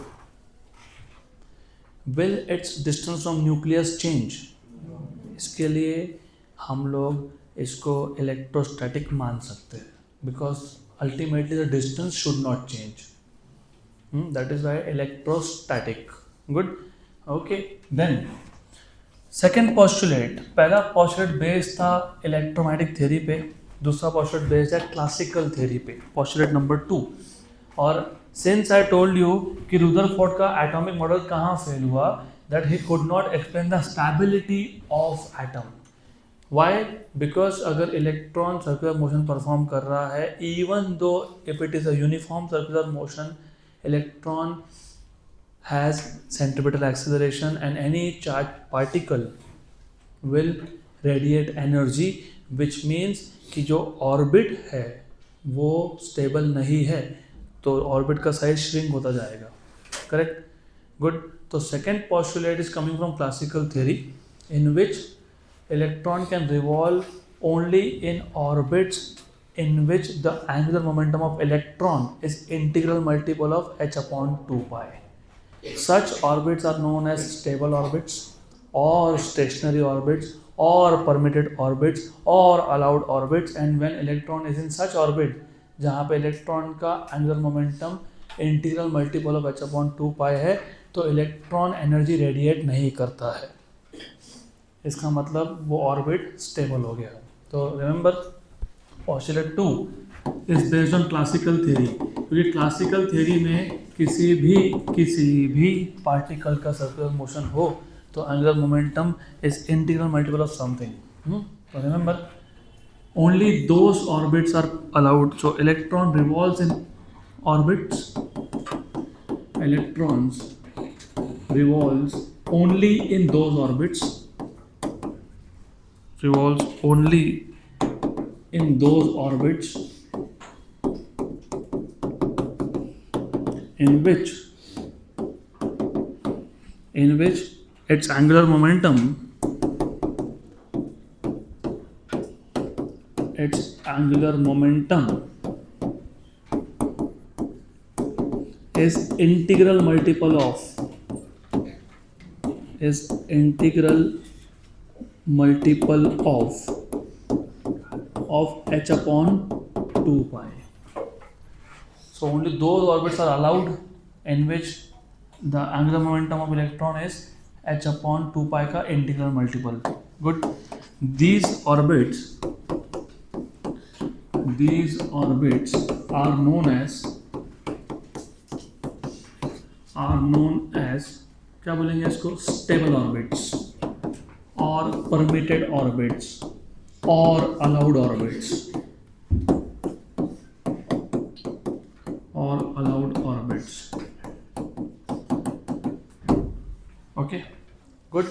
will its distance from nucleus change? इसके लिए हम लोग इसको इलेक्ट्रोस्टैटिक मान सकते हैं, because ultimately the distance should not change. That is why electrostatic. Good, okay. Then second postulate, पहला पोस्टुलेट बेस्ड था इलेक्ट्रोमैग्नेटिक थ्योरी पे, दूसरा पोस्टुलेट बेस्ड है क्लासिकल थ्योरी पे, पोस्टुलेट नंबर 2। और सिंस आई टोल्ड यू कि रुदरफोर्ड का atomic model कहाँ फेल हुआ, that he could not explain the stability of atom. Why? Because अगर इलेक्ट्रॉन सर्कुलर मोशन परफॉर्म कर रहा है, even though if it is a uniform circular motion, electron has centripetal acceleration and any charged particle will radiate energy, which means कि जो orbit है वो stable नहीं है, तो ऑर्बिट का साइज श्रिंक होता जाएगा। करेक्ट? गुड। तो second postulate is coming from classical theory in which electron can revolve only in orbits in which the angular momentum of electron is integral multiple of h/2π. Such orbits are known as stable orbits or stationary orbits or permitted orbits or allowed orbits, and when electron is in such orbit जहाँ पे electron का angular momentum integral multiple of h/2π है, तो electron energy radiate नहीं करता है। इसका मतलब वो ऑर्बिट स्टेबल हो गया। तो remember postulate 2 is based on classical theory, क्योंकि क्लासिकल थ्योरी में किसी भी पार्टिकल का सर्कुलर मोशन हो तो angular momentum is integral multiple of something. तो remember only those orbits are allowed. So electron revolves in orbits. Electrons revolves only in those orbits. Revolves only in those orbits in which its angular momentum is integral multiple of h upon 2 pi. So only those orbits are allowed in which the angular momentum of electron is h upon 2 pi का integral multiple. Good. These orbits are known as क्या बोलेंगे इसको, stable orbits or permitted orbits or allowed orbits okay, good.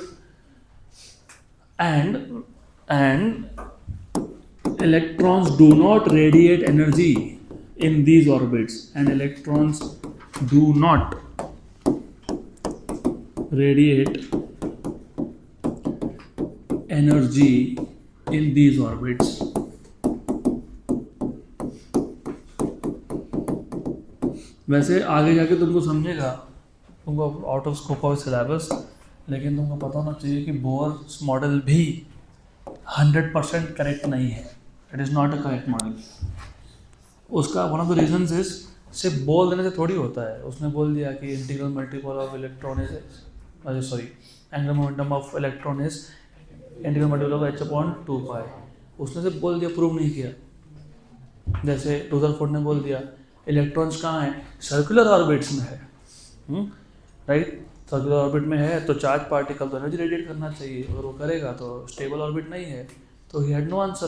And electrons do not radiate energy in these orbits, and electrons do not radiate energy in these orbits. वैसे आगे जाके तुमको समझेगा, तुमको out of scope of syllabus, लेकिन तुमको पता होना चाहिए कि बोर्स मॉडल भी 100% करेक्ट नहीं है. It is not a correct model. उसका one of the reasons is सिर्फ बोल देने से थोड़ी होता है. उसने बोल दिया कि integral multiple of electron is angular momentum of electron is integral multiple of h upon 2 पाई. उसने सिर्फ बोल दिया, प्रूव नहीं किया. जैसे रुदरफोर्ड ने बोल दिया इलेक्ट्रॉन्स कहाँ हैं, सर्कुलर ऑर्बिट्स में है. राइट, सर्कुलर ऑर्बिट में है तो चार्ज पार्टिकल तो एनर्जी रेडिएट करना चाहिए, अगर वो करेगा तो स्टेबल ऑर्बिट नहीं है, तो ही हैड नो आंसर.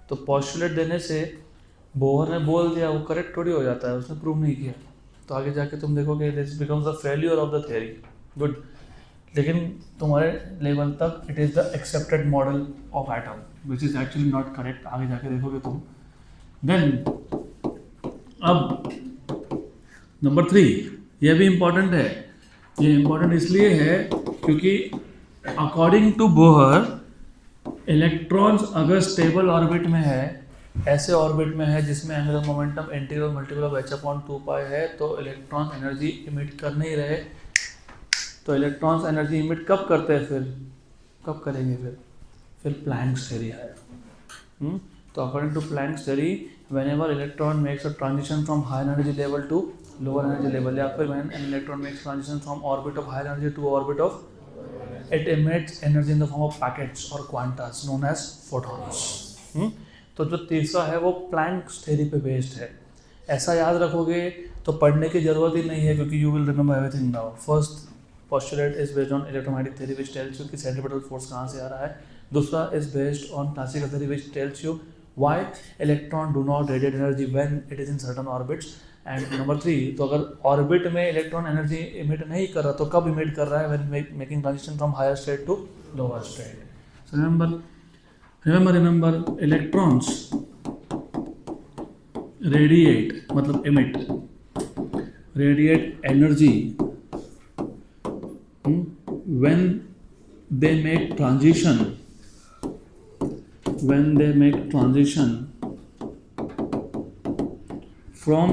तो पॉस्टुलेट देने से बोहर ने बोल दिया, वो करेक्ट थोड़ी हो जाता है, उसने प्रूव नहीं किया. तो आगे जाके तुम देखोगे this becomes the failure of the theory. Good. लेकिन तुम्हारे लेवल तक it is the accepted model of atom which is actually not correct. आगे जाके देखोगे तुम. देन अब नंबर 3, ये भी इम्पॉर्टेंट है. ये इम्पॉर्टेंट इसलिए है क्योंकि अकॉर्डिंग टू बोहर इलेक्ट्रॉन्स अगर स्टेबल ऑर्बिट में है, ऐसे ऑर्बिट में है जिसमें angular momentum integral multiple of h upon 2 पाई है, तो इलेक्ट्रॉन एनर्जी इमिट कर नहीं रहे. तो इलेक्ट्रॉन्स एनर्जी इमिट कब करते हैं, फिर कब करेंगे, फिर प्लैंक्स थ्योरी है. तो according to Planck's theory whenever electron makes a transition from higher energy level to lower energy level, या फिर when an electron makes transition from orbit of higher energy to orbit of, it emits energy in the form of packets or quantas known as photons. तो जो तीसरा है वो planks theory पे based है. ऐसा याद रखोगे तो पढ़ने की जरूरत ही नहीं है, क्योंकि you will remember everything now. First postulate is based on electromagnetic theory which tells you कि सेंट्रीपिटल फोर्स कहाँ से आ रहा है. दूसरा is based on classical theory which tells you why electron do not radiate energy when it is in certain orbits. and number 3, तो अगर orbit में इलेक्ट्रॉन एनर्जी इमिट नहीं कर रहा तो कब इमिट कर रहा है, when making transition from higher state to lower state. so remember electrons radiate मतलब emit radiate energy when they make transition from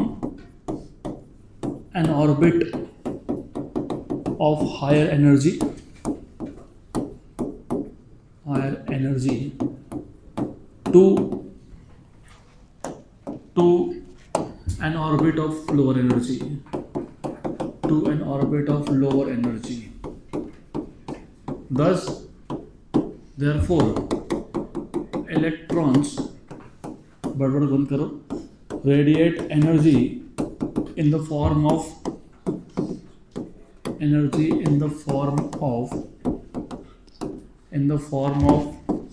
an orbit of higher energy to an orbit of lower energy. Thus, therefore, electrons बड़बड़ बंद करो, radiate energy in the form of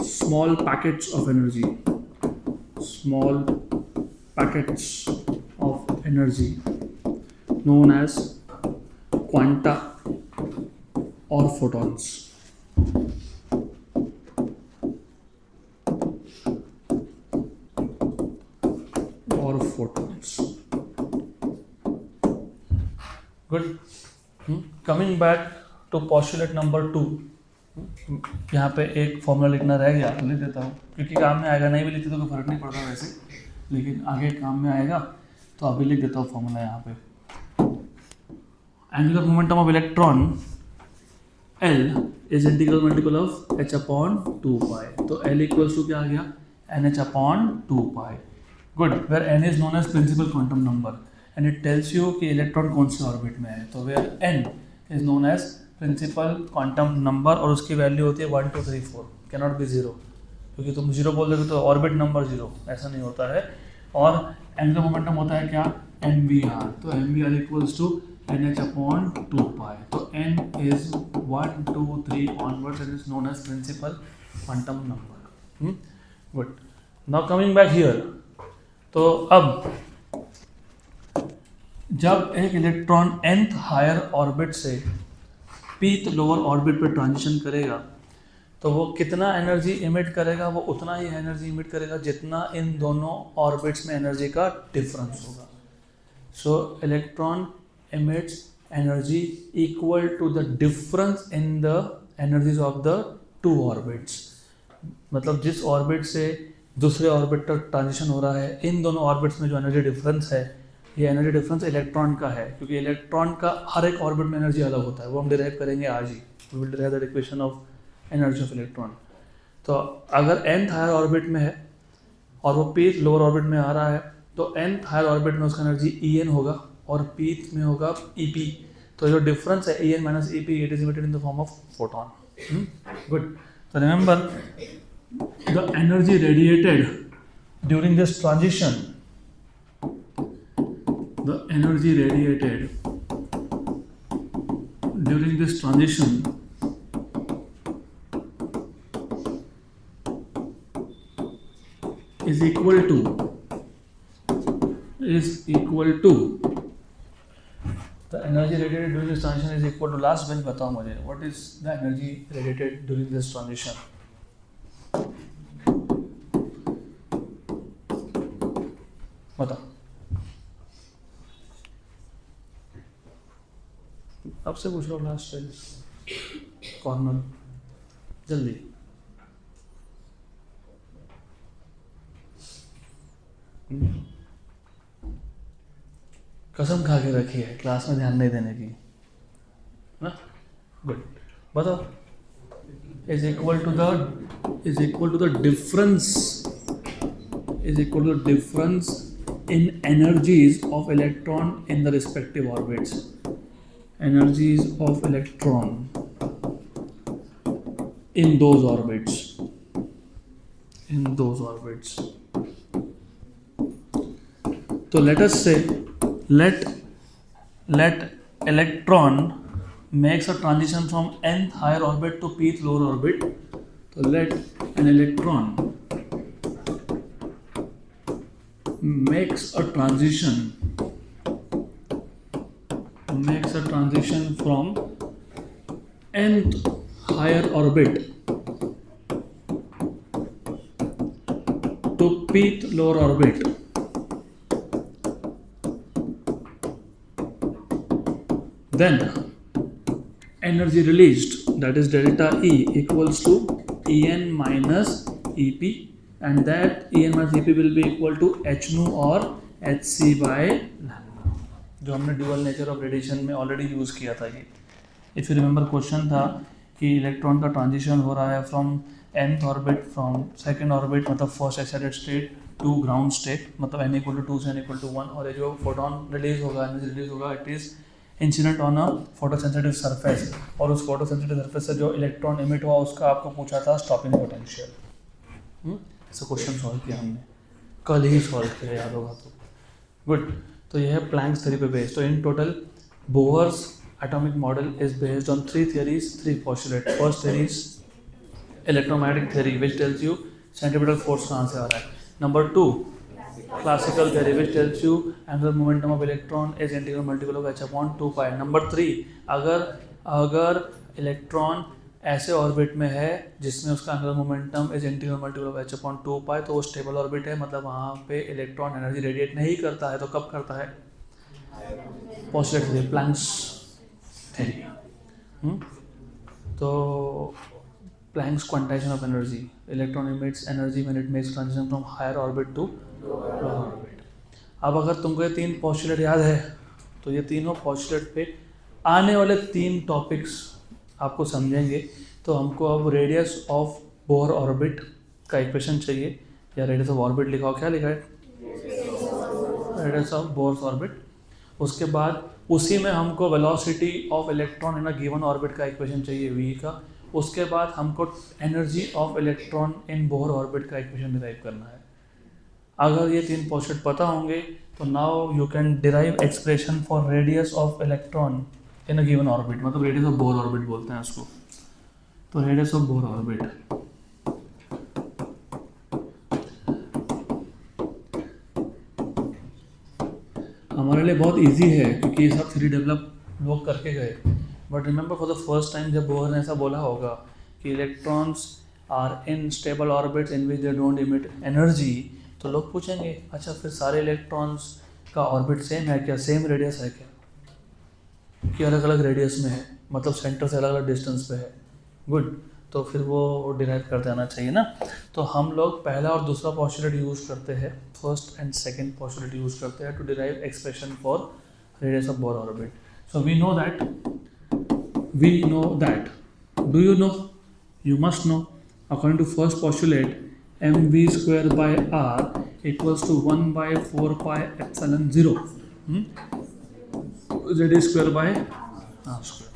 small packets of energy small packets of energy known as quanta or photons. Or photons. Good. Coming back to postulate number 2. यहाँ पे एक formula लिखना रह गया तो लिख देता हूँ, क्योंकि काम में आएगा, नहीं भी लिखते तो कोई फर्क नहीं पड़ता वैसे, लेकिन आगे काम में आएगा तो अभी लिख देता हूँ फॉर्मूला यहाँ पे. Angular momentum of electron L is integral multiple of h upon 2 pi. तो L इक्वल्स टू क्या आ गया, NH upon 2 pi. Good. Where n is known as principal quantum number and it tells you कि electron कौन से orbit में है. तो where n is known as principal quantum number और उसकी वैल्यू होती है 1 2 3 4, कैन नॉट बी 0, क्योंकि तुम 0 बोल दोगे तो ऑर्बिट नंबर 0, ऐसा नहीं होता है. और एंगुलर मोमेंटम होता है क्या, mvr. तो mvr equals to NH upon 2 pi. तो n is 1 2 3 onwards and is known as principal quantum number. Good. Now coming back here. तो अब जब एक इलेक्ट्रॉन nth हायर ऑर्बिट से pth लोअर ऑर्बिट पे ट्रांजिशन करेगा तो वो कितना एनर्जी इमिट करेगा, वो उतना ही एनर्जी इमिट करेगा जितना इन दोनों ऑर्बिट्स में एनर्जी का डिफरेंस होगा. सो electron emits energy equal to the difference in the energies of the two orbits. मतलब जिस ऑर्बिट से दूसरे ऑर्बिट तक ट्रांजिशन हो रहा है, इन दोनों ऑर्बिट्स में जो एनर्जी डिफरेंस है, ये एनर्जी डिफरेंस इलेक्ट्रॉन का है, क्योंकि इलेक्ट्रॉन का हर एक ऑर्बिट में एनर्जी अलग होता है. वो हम डिराइव करेंगे आज ही. We will derive the equation of energy of electron. तो अगर nth हायर ऑर्बिट में है और वो pth लोअर ऑर्बिट में आ रहा है, तो nth हायर ऑर्बिट में उसका एनर्जी En होगा और pth में होगा Ep. तो जो डिफरेंस है En minus Ep, it is emitted in the form of photon. Good. तो remember the energy radiated during this transition, the energy radiated during this transition is equal to the energy radiated during this transition is equal to, last bench बताओ मुझे, what is the energy radiated during this transition? बताओ. अब से पूछ लो last bench corner, जल्दी. कसम खा के रखी है क्लास में ध्यान नहीं देने की ना. गुड. बताओ. Is equal to the difference in energies of electron in the respective orbits. Energies of electron in those orbits. So let us say let electron makes a transition from nth higher orbit to pth lower orbit. So let an electron makes a transition from nth higher orbit to pth lower orbit. Then energy released, that is delta E, equals to En minus Ep, and that En minus Ep will be equal to h nu or hc by lambda, जो हमने dual nature of radiation में already use किया था. ये if you remember question था कि electron का transition हो रहा है from nth orbit, from second orbit मतलब first excited state to ground state, मतलब n इक्वल टू 2 से n इक्वल टू 1, और ये जो फोटोन रिलीज होगा, एनर्जी रिलीज होगा, it is incident on a photosensitive surface, और उस फोटोसेंसिटिव सरफेस से जो इलेक्ट्रॉन इमिट हुआ उसका आपको पूछा था स्टॉपिंग पोटेंशियल. ऐसा क्वेश्चन सॉल्व किया हमने, कल ही सॉल्व किया, याद होगा तो. गुड. तो यह है प्लैंक्स थ्योरी पे बेस्ड. तो in total Bohr's atomic model is based on 3 theories, 3 postulates. First theory is electromagnetic theory which tells you centripetal force कहाँ से आ रहा है. Number 2 classical theory which tells you angular momentum of electron is integral multiple of h upon 2 pi. Number 3, अगर electron ऐसे orbit में है जिसमें उसका angular momentum is integral multiple of h upon 2 pi, तो वो स्टेबल ऑर्बिट है, मतलब वहाँ पे इलेक्ट्रॉन एनर्जी रेडिएट नहीं करता है। तो कब करता है? Postulate theory, Planck's theory. तो Planck's quantization of energy, electron emits energy when it makes transition from higher orbit to lower orbit. अब अगर तुमको ये 3 पोस्टुलेट याद है तो ये तीनों पोस्टुलेट पे आने वाले 3 टॉपिक्स आपको समझेंगे। तो हमको अब रेडियस ऑफ बोर ऑर्बिट का इक्वेशन चाहिए, या रेडियस ऑफ ऑर्बिट लिखा हो, क्या लिखा है? Radius of Bohr orbit. उसके बाद उसी में हमको velocity of electron in a given orbit का इक्वेशन चाहिए v का। उसके बाद हमको energy of electron in Bohr orbit का इक्वेशन डिराइव करना है। अगर ये 3 पोस्टुलेट पता होंगे तो now you can derive expression for radius of electron in a given orbit, मतलब रेडियस ऑफ बोर ऑर्बिट बोलते हैं उसको। तो रेडियस ऑफ बोर ऑर्बिट हमारे लिए बहुत इजी है क्योंकि ये सब थ्योरी डेवलप लोग करके गए। But remember for the first time जब बोर ने ऐसा बोला होगा कि electrons are in stable orbits in which they don't emit energy, तो लोग पूछेंगे अच्छा फिर सारे इलेक्ट्रॉन्स का ऑर्बिट सेम है क्या, सेम रेडियस है क्या, कि अलग अलग रेडियस में है, मतलब सेंटर से अलग अलग डिस्टेंस पे है। गुड, तो फिर वो डिराइव कर देना चाहिए ना। तो हम लोग पहला और दूसरा पोस्टुलेट यूज़ करते हैं, first and second postulate use करते हैं to derive expression for radius of Bohr orbit. So we know that, do you know, you must know, according to first postulate, mv square by r equals to 1 by 4 pi epsilon 0 z square by r square.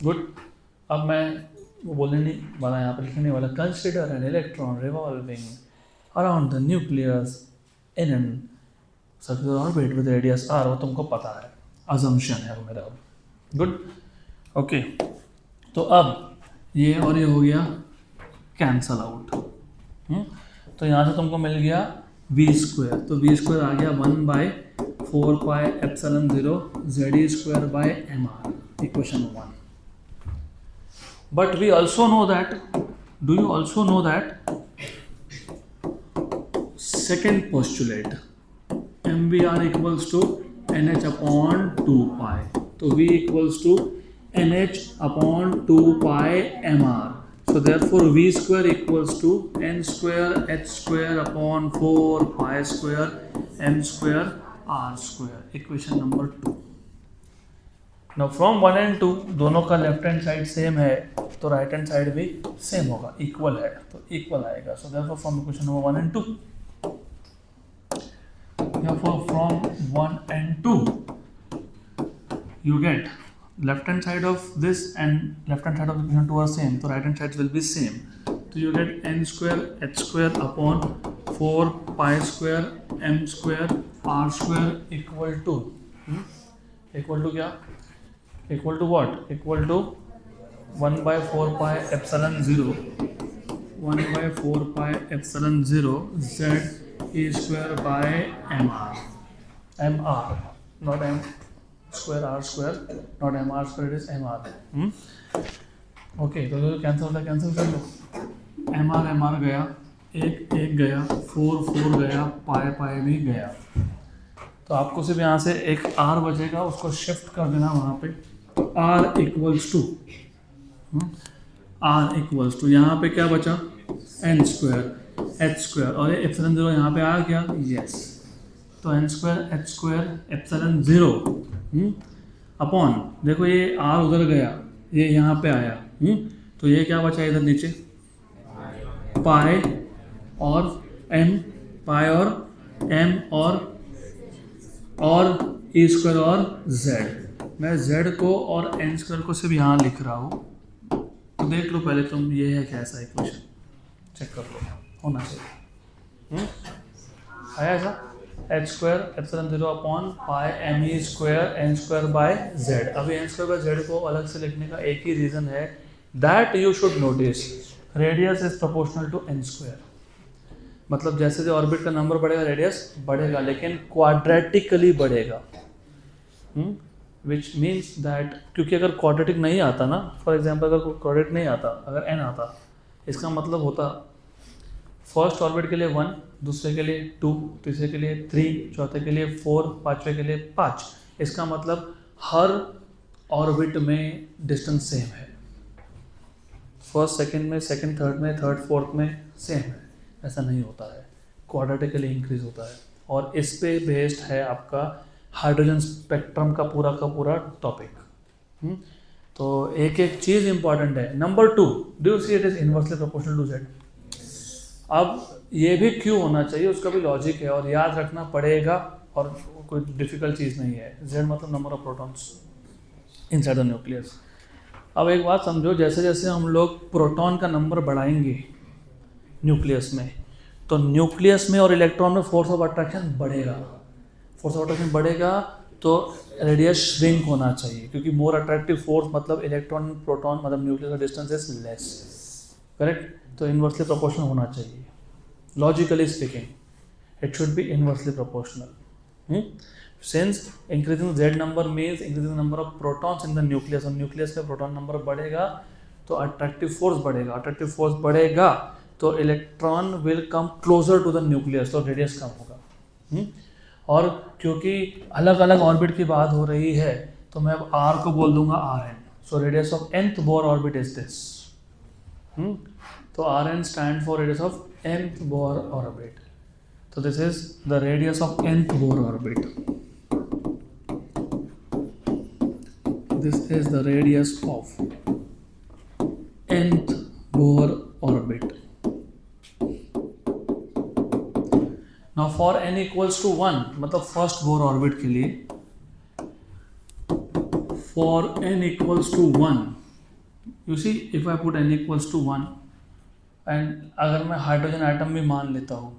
Good. अब मैं वो बोलने नहीं वाला, यहाँ पर लिखने वाला, consider an electron revolving around the nucleus in an circular orbit with radius r, वो तुमको पता है, अजम्पशन है वो मेरा। Good, okay. तो अब ये और ये हो गया कैंसल आउट। तो यहाँ से तुमको मिल गया v स्क्वायर, तो v स्क्वायर आ गया 1 by 4 pi epsilon 0 z square by mr, equation 1। But we also know that, do you also know that second postulate mvr equals to nh upon 2 pi, तो v equals to nh upon 2 pi mr. So therefore v square equals to n square h square upon 4 pi square m square r square. Equation number 2. Now from 1 and 2 दोनों का left hand side same है तो right hand side भी same होगा, equal है तो equal आएगा। So therefore from equation number 1 and 2. Therefore from 1 and 2 you get left hand side of this and left hand side of the equation 2 are same, so right hand sides will be same. So you get n square h square upon 4 pi square m square r square equal to equal to क्या, equal to what, equal to 1 by 4 pi epsilon 0 1 by 4 pi epsilon 0 z e square by mr, not m square r square, not mr square, it is mr. Okay, तो जो cancel होता है cancel कर लो, mr गया, एक गया, 4 गया, पाई भी गया। तो आपको सिर्फ यहाँ से एक r बचेगा, उसको शिफ्ट कर देना वहाँ पे। तो r इक्वल्स टू यहाँ पे क्या बचा, n स्क्वायर h स्क्वायर, और ये एप्सिलॉन 0 यहाँ पे आ गया, यस। तो n square h square epsilon 0 upon, देखो ये r उधर गया, ये यहाँ पे आया, तो ये क्या बचा इधर नीचे, पाई और m, पाई और m और e स्क्वायर और z। मैं z को और n स्क्वायर को सिर्फ यहाँ लिख रहा हूँ, तो देख लो पहले तुम, ये है कैसा इक्वेशन, चेक कर लो, होना चाहिए। आया ऐसा, h square epsilon 0 upon pi m e square n square by z। अभी n स्क्वायर बाय z को अलग से लिखने का एक ही रीज़न है, that you should notice radius is proportional to n square. मतलब जैसे जो ऑर्बिट का नंबर बढ़ेगा रेडियस बढ़ेगा, लेकिन क्वाड्रेटिकली बढ़ेगा, विच मीन्स दैट, क्योंकि अगर क्वाड्रेटिक नहीं आता ना, फॉर एग्जाम्पल अगर क्वाड्रेटिक नहीं आता, अगर n आता, इसका मतलब होता फर्स्ट ऑर्बिट के लिए 1, दूसरे के लिए 2, तीसरे के लिए 3, चौथे के लिए 4, पाँचवें के लिए 5। इसका मतलब हर ऑर्बिट में डिस्टेंस सेम है, फर्स्ट सेकंड में, सेकंड थर्ड में, थर्ड फोर्थ में सेम है। ऐसा नहीं होता है, क्वाड्रेटिकली इंक्रीज होता है। और इस पे बेस्ड है आपका हाइड्रोजन स्पेक्ट्रम का पूरा टॉपिक। तो एक एक चीज़ इंपॉर्टेंट है। Number 2, do you see it is inversely proportional to Z. अब ये भी क्यों होना चाहिए, उसका भी लॉजिक है और याद रखना पड़ेगा, और कोई डिफिकल्ट चीज़ नहीं है। जेड मतलब number of protons inside the nucleus. अब एक बात समझो, जैसे जैसे हम लोग प्रोटॉन का नंबर बढ़ाएंगे न्यूक्लियस में, तो न्यूक्लियस में और इलेक्ट्रॉन में फोर्स ऑफ अट्रैक्शन बढ़ेगा। फोर्स ऑफ अट्रैक्शन बढ़ेगा तो रेडियस श्रिंक होना चाहिए, क्योंकि मोर अट्रैक्टिव फोर्स मतलब इलेक्ट्रॉन प्रोटॉन मतलब न्यूक्लियस का डिस्टेंस इज लेस, करेक्ट। तो इनवर्सली प्रोपोर्शनल होना चाहिए, logically speaking it should be inversely proportional. Since increasing Z number means increasing number of protons in the nucleus, और nucleus में proton number बढ़ेगा तो attractive force बढ़ेगा, attractive force बढ़ेगा तो electron will come closer to the nucleus, तो radius कम होगा। और क्योंकि अलग अलग ऑर्बिट की बात हो रही है, तो मैं अब आर को बोल दूंगा R N. So radius of nth Bohr orbit is this. तो R N stand for radius of nth Bohr orbit. तो this is the radius of nth Bohr orbit. This is the radius of nth Bohr orbit. Now for n equals to 1, मतलब first Bohr orbit के लिए, for n equals to 1, you see if I put n equals to 1 and अगर मैं hydrogen atom भी मान लेता हूँ,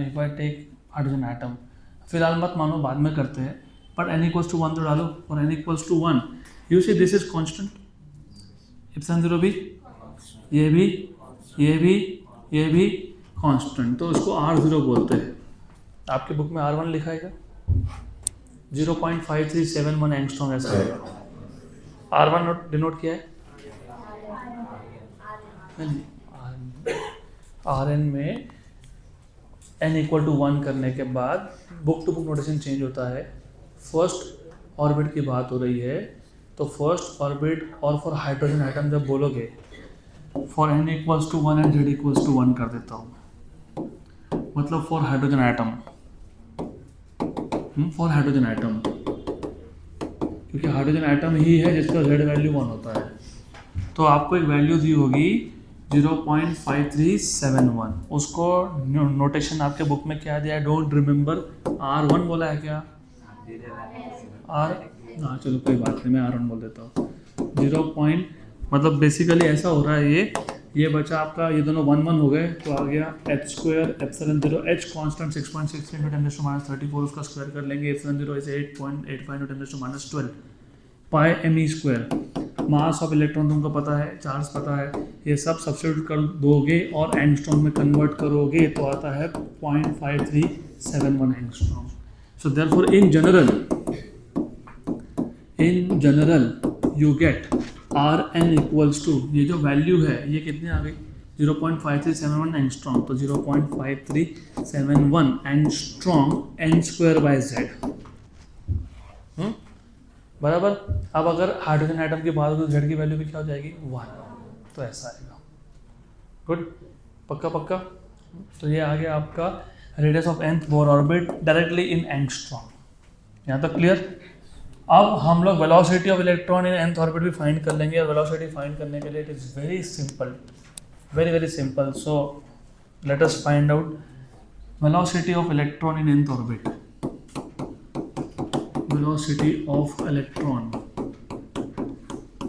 if I take hydrogen atom, फिलहाल मत मानो, बाद में करते हैं, but n equals to 1 तो डालो, और n equals to 1, you see this is constant, epsilon 0 भी, ये भी, ये भी, ये भी कांस्टेंट, तो इसको R0 बोलते हैं। आपके बुक में R1 लिखा है क्या? 0.5371 एंगस्ट्रॉम ऐसा है। R1 डिनोट किया है Rn में n इक्वल टू 1 करने के बाद book to book notation change होता है। फर्स्ट ऑर्बिट की बात हो रही है, तो फर्स्ट ऑर्बिट और फॉर हाइड्रोजन एटम जब बोलोगे, for n equals to 1 and z equals to 1 कर देता हूँ, मतलब for hydrogen atom, for hydrogen atom, क्योंकि हाइड्रोजन एटम ही है जिसका z वैल्यू 1 होता है। तो आपको एक वैल्यू दी होगी 0.5371, उसको नोटेशन आपके बुक में क्या दिया है, डोंट रिमेंबर, R1 बोला है क्या? R, हाँ चलो कोई बात नहीं, मैं R1 बोल देता हूँ। 0. मतलब बेसिकली ऐसा हो रहा है, ये बचा आपका, ये दोनों 1 1 हो गए, तो आ गया h² एप्सिलॉन 0, h कांस्टेंट 6.63 × 10⁻34, उसका स्क्वायर कर लेंगे, epsilon 0 is 8.85 × 10⁻12 pi me²। Mass of electron तुमको पता है, चार्ज पता है, ये सब सब्स्टिट्यूट कर दोगे और एंगस्ट्रॉम में कन्वर्ट करोगे तो आता है 0.5371 angstrom. So therefore in general you get Rn equals to, ये जो वैल्यू है ये कितनी आ गई, 0.5371 एंगस्ट्रॉम, तो 0.5371 एंगस्ट्रॉम n²/z बराबर। अब अगर हाइड्रोजन एटम की बात हो तो z की वैल्यू भी क्या हो जाएगी, 1, तो ऐसा आएगा। गुड, पक्का पक्का। तो ये आ गया आपका radius of nth Bohr orbit directly in angstrom, यहाँ तक क्लियर। अब हम लोग velocity of electron in nth orbit भी फाइंड कर लेंगे, और वेलोसिटी फाइंड करने के लिए it is very simple, very very simple. So let us find out velocity of electron in nth orbit. Velocity of electron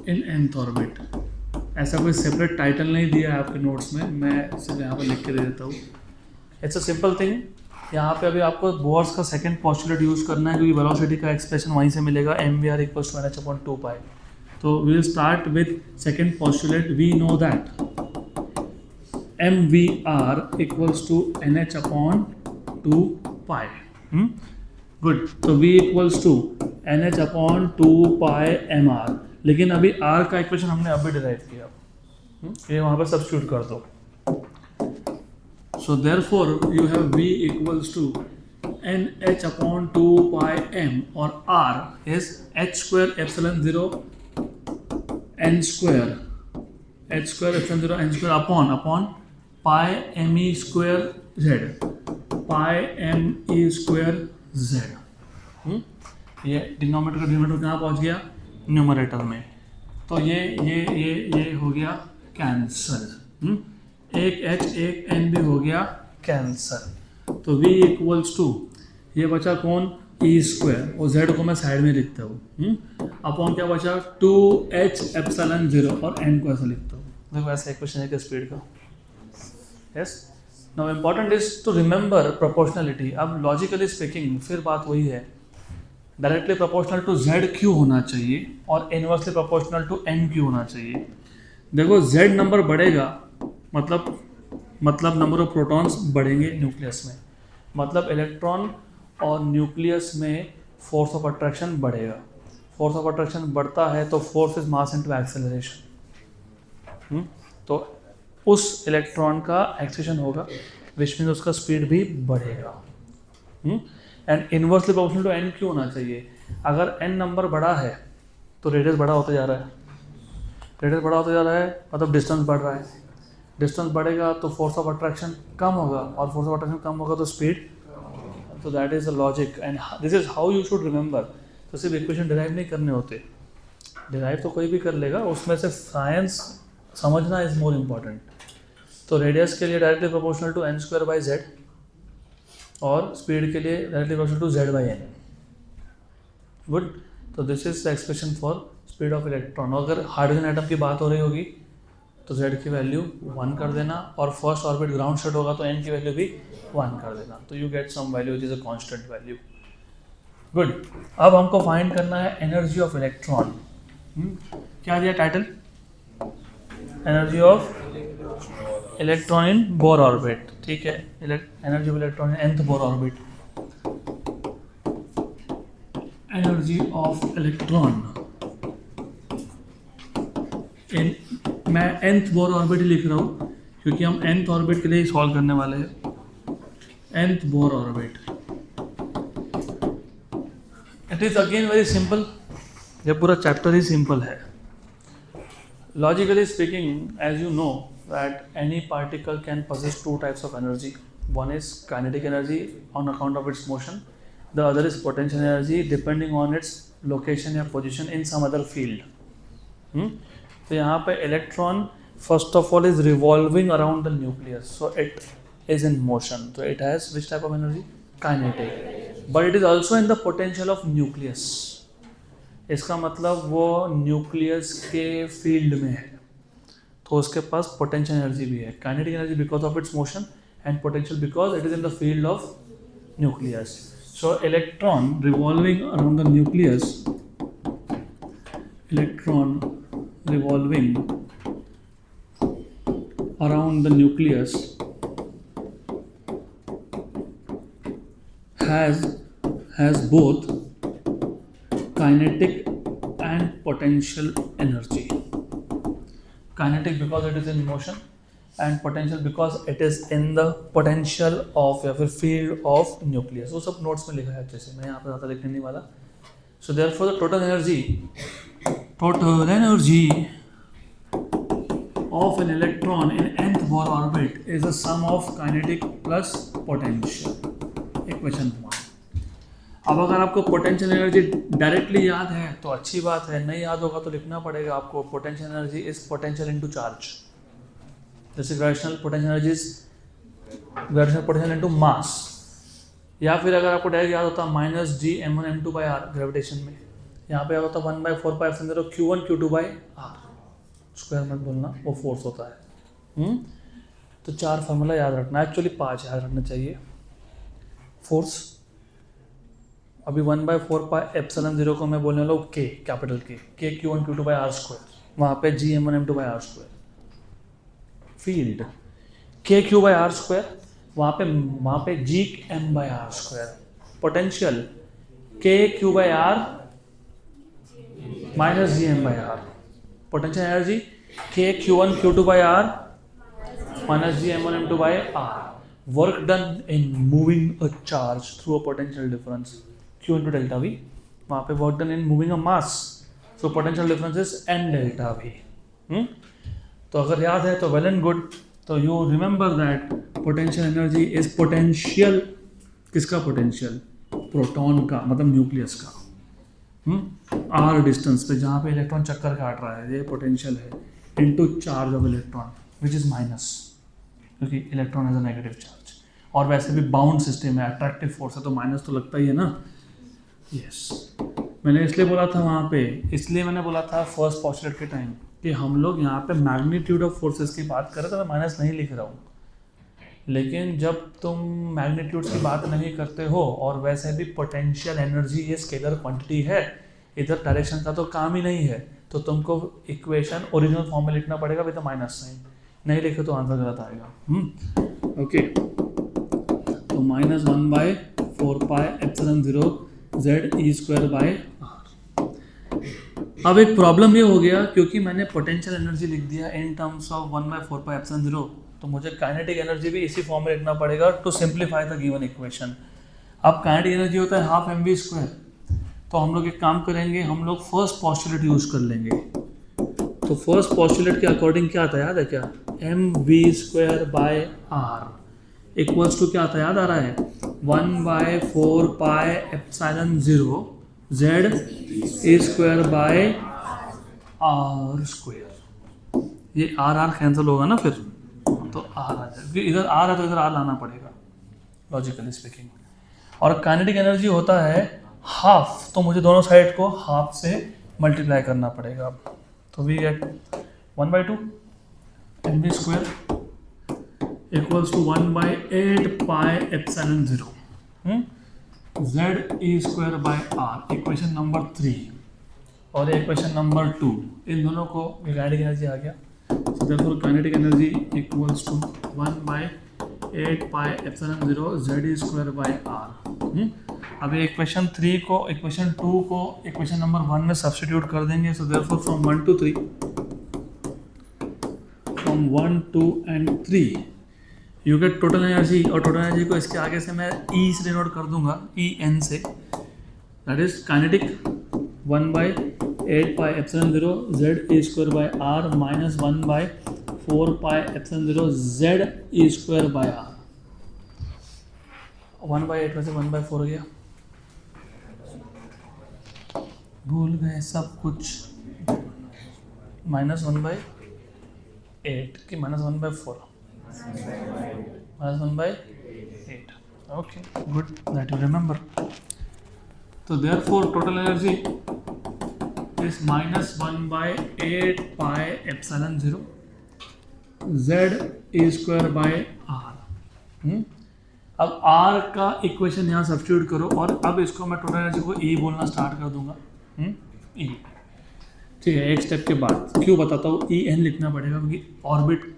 in nth orbit, ऐसा कोई separate title नहीं दिया है आपके नोट्स में, मैं सिर्फ यहाँ पर लिख के दे देता हूँ। It's a simple thing. यहाँ पे अभी आपको बोर्स का सेकंड पॉस्टुलेट यूज़ करना है, क्योंकि वेलोसिटी का एक्सप्रेशन वहीं से मिलेगा, mvr इक्वल्स टू nh/2π। तो we will start with second postulate. We know that m v r equals to n h upon 2 pi. Good. तो V equals to n h upon 2 pi m r. लेकिन अभी R का equation हमने अभी derive किया. ये वहाँ पर सब्स्टिट्यूट कर दो. So therefore you have V equals to NH upon 2 pi m, or R is h square epsilon 0 n square epsilon 0 n square upon pi me square z, pi me square z. ये denominator का denominator कहाँ पहुँच गया? Numerator में. तो ये हो गया कैंसल. एक h एक n भी हो गया कैंसल. तो v इक्वल्स टू ये बचा कौन? e स्क्वायर, और z को मैं साइड में लिखता हूँ. अपॉन क्या बचा? 2h एप्सिलॉन 0, और n को ऐसा लिखता हूँ. देखो ऐसा इक्वेशन है कि स्पीड का. Yes. Now important is to remember proportionality. अब लॉजिकली स्पीकिंग फिर बात वही है, डायरेक्टली प्रोपोर्शनल टू z क्यों होना चाहिए और इनवर्सली प्रोपोर्शनल टू n क्यों होना चाहिए. देखो z नंबर बढ़ेगा मतलब नंबर ऑफ प्रोटॉन्स बढ़ेंगे न्यूक्लियस में, मतलब इलेक्ट्रॉन और न्यूक्लियस में फोर्स ऑफ अट्रैक्शन बढ़ेगा. फोर्स ऑफ अट्रैक्शन बढ़ता है तो force is mass into acceleration. तो उस इलेक्ट्रॉन का एक्सेलरेशन होगा, विच मीन उसका स्पीड भी बढ़ेगा. And inversely proportional to n क्यों होना चाहिए? अगर n नंबर बड़ा है तो रेडियस बड़ा होता जा रहा है. रेडियस बड़ा होता जा रहा है मतलब डिस्टेंस बढ़ रहा है. डिस्टेंस बढ़ेगा तो फोर्स ऑफ अट्रैक्शन कम होगा, और फोर्स ऑफ अट्रैक्शन कम होगा तो स्पीड. तो that is the logic and this is how you should remember. तो सिर्फ इक्वेशन डिराइव नहीं करने होते, डिराइव तो कोई भी कर लेगा, उसमें से साइंस समझना इज मोर इम्पॉर्टेंट. तो रेडियस के लिए directly proportional to n square by z, और स्पीड के लिए directly proportional to z by n. Good. तो this is the expression for speed of electron. अगर हाइड्रोजन एटम की बात हो रही होगी तो z की वैल्यू 1 कर देना, और फर्स्ट ऑर्बिट ग्राउंड स्टेट होगा तो n की वैल्यू भी 1 कर देना. तो you get some value which is a constant value. Good. अब हमको फाइंड करना है एनर्जी ऑफ इलेक्ट्रॉन. क्या दिया title? Energy of electron in Bohr orbit. ठीक है. Energy of electron in nth Bohr orbit. Energy of electron इन, मैं nth Bohr orbit ही लिख रहा हूँ क्योंकि हम nth ऑर्बिट के लिए ही सॉल्व करने वाले हैं. nth Bohr orbit. It is again very simple. ये पूरा चैप्टर ही सिंपल है. Logically speaking, as you know that any particle can possess two types of energy. One is kinetic energy on account of its motion. The other is potential energy depending on its location या position in some other field. तो यहाँ पे electron first of all is revolving around the nucleus, so it is in motion. तो it has which type of energy? Kinetic. But it is also in the potential of nucleus. इसका मतलब वो nucleus के field में है, तो उसके पास potential energy भी है. Kinetic energy because of its motion, and potential because it is in the field of nucleus. So electron revolving around the nucleus, electron revolving around the nucleus has both kinetic and potential energy. Kinetic because it is in motion, and potential because it is in the potential of या फिर field of nucleus. वो सब notes में लिखा है अच्छे से, मैं यहाँ पे ज़्यादा लिखने नहीं वाला. So therefore the total energy of an electron in nth Bohr orbit is the sum of kinetic plus potential. Equation 1. अब अगर आपको पोटेंशियल एनर्जी डायरेक्टली याद है तो अच्छी बात है, नहीं याद होगा तो लिखना पड़ेगा आपको. Potential energy is potential into charge. जैसे gravitational potential energy is gravitational potential into mass. या फिर अगर आपको डायरेक्ट याद होता minus G m1 m2 by R gravitation में, यहाँ पे होता 1/4π q1 q2 by R. Square मत बोलना, वो फोर्स होता है. तो 4 फार्मूला याद रखना, एक्चुअली 5 याद रखना चाहिए. फोर्स अभी 1/4πε0 को मैं बोलने वाला हूँ k, capital k q1 q2 by R square. वहाँ पे g m1 m2 by R square. Field K Q by R square, वहाँ पे G M by R square, potential K Q by R minus G M by R, potential energy K Q one Q two by R minus G M one M two by R, work done in moving a charge through a potential difference Q into delta we, वहाँ पे work done in moving a mass, so potential difference is an delta we. तो अगर याद है तो well and good, तो you remember that potential energy is potential, किसका potential, proton का, मतलब न्यूक्लियस का, आर डिस्टेंस पे जहाँ पे इलेक्ट्रॉन चक्कर काट रहा है, ये पोटेंशियल है, into charge of electron which is minus, क्योंकि electron has a negative charge, और वैसे भी बाउंड सिस्टम है, अट्रैक्टिव फोर्स है, तो माइनस तो लगता ही है ना। यस मैंने इसलिए बोला था वहाँ पे, इसलिए मैंने बोला था फर्स्ट पोस्टुलेट के टाइम कि हम लोग यहाँ पे मैग्नीट्यूड ऑफ फोर्सेस की बात करें तो मैं माइनस नहीं लिख रहा हूँ, लेकिन जब तुम मैग्नीट्यूड्स की बात नहीं करते हो और वैसे भी पोटेंशियल एनर्जी ये स्केलर क्वांटिटी है, इधर डायरेक्शन का तो काम ही नहीं है, तो तुमको इक्वेशन ओरिजिनल फॉर्म में लिखना पड़ेगा विद माइनस साइन, नहीं लिखे तो आंसर गलत आएगा। ओके तो minus one by four pi epsilon zero z e square by r. अब एक प्रॉब्लम ये हो गया, क्योंकि मैंने पोटेंशियल एनर्जी लिख दिया in terms of one by four pi epsilon zero, तो मुझे काइनेटिक एनर्जी भी इसी फॉर्म में लिखना पड़ेगा to simplify the given equation. अब काइनेटिक एनर्जी होता है हाफ एम वी स्क्वायर, तो हम लोग एक काम करेंगे, हम लोग फर्स्ट पॉस्टुलेट यूज कर लेंगे। तो फर्स्ट पॉस्टुलेट के अकॉर्डिंग क्या था, याद है क्या, m v square by r equals to क्या था, याद आ रहा है, one by four pi epsilon zero z a square by r square. ये आर कैंसिल होगा ना फिर, तो आर आ जाए, इधर आर है तो इधर आर लाना पड़ेगा लॉजिकली स्पीकिंग। और काइनेटिक एनर्जी होता है हाफ, तो मुझे दोनों साइड को हाफ से मल्टीप्लाई करना पड़ेगा, तो we get one by two m v square equals to one by eight pi epsilon zero z e square by r, equation number 3 और इक्वेशन नंबर 2, इन दोनों को काइनेटिक एनर्जी आ गया। So therefore kinetic energy equals to 1 by 8 pi epsilon 0 z square by r। अब equation 3 को equation 2 को equation number 1 में substitute कर देंगे। So therefore from 1 to 3, from 1, 2 and 3 you get total energy, और total energy को इसके आगे से मैं E से डिनोट कर दूंगा, E n से, that is kinetic 1 by 8 pi epsilon 0 z e square by r minus 1 by 4 pi epsilon 0 z e square by r। 1 by 8 में से 1 by 4 हो गया, भूल गए सब कुछ, माइनस 1 by 8 की minus 1 by 4 minus 1 by 8। Okay good, that you remember. तो therefore total energy is minus 1 by 8 pi epsilon 0 z e square by r। अब r का इक्वेशन यहाँ सब्स्टिट्यूट करो, और अब इसको मैं टोटल एनर्जी को E बोलना स्टार्ट कर दूंगा, E। ठीक है, एक स्टेप के बाद क्यों बताता हूँ, E n लिखना पड़ेगा क्योंकि ऑर्बिट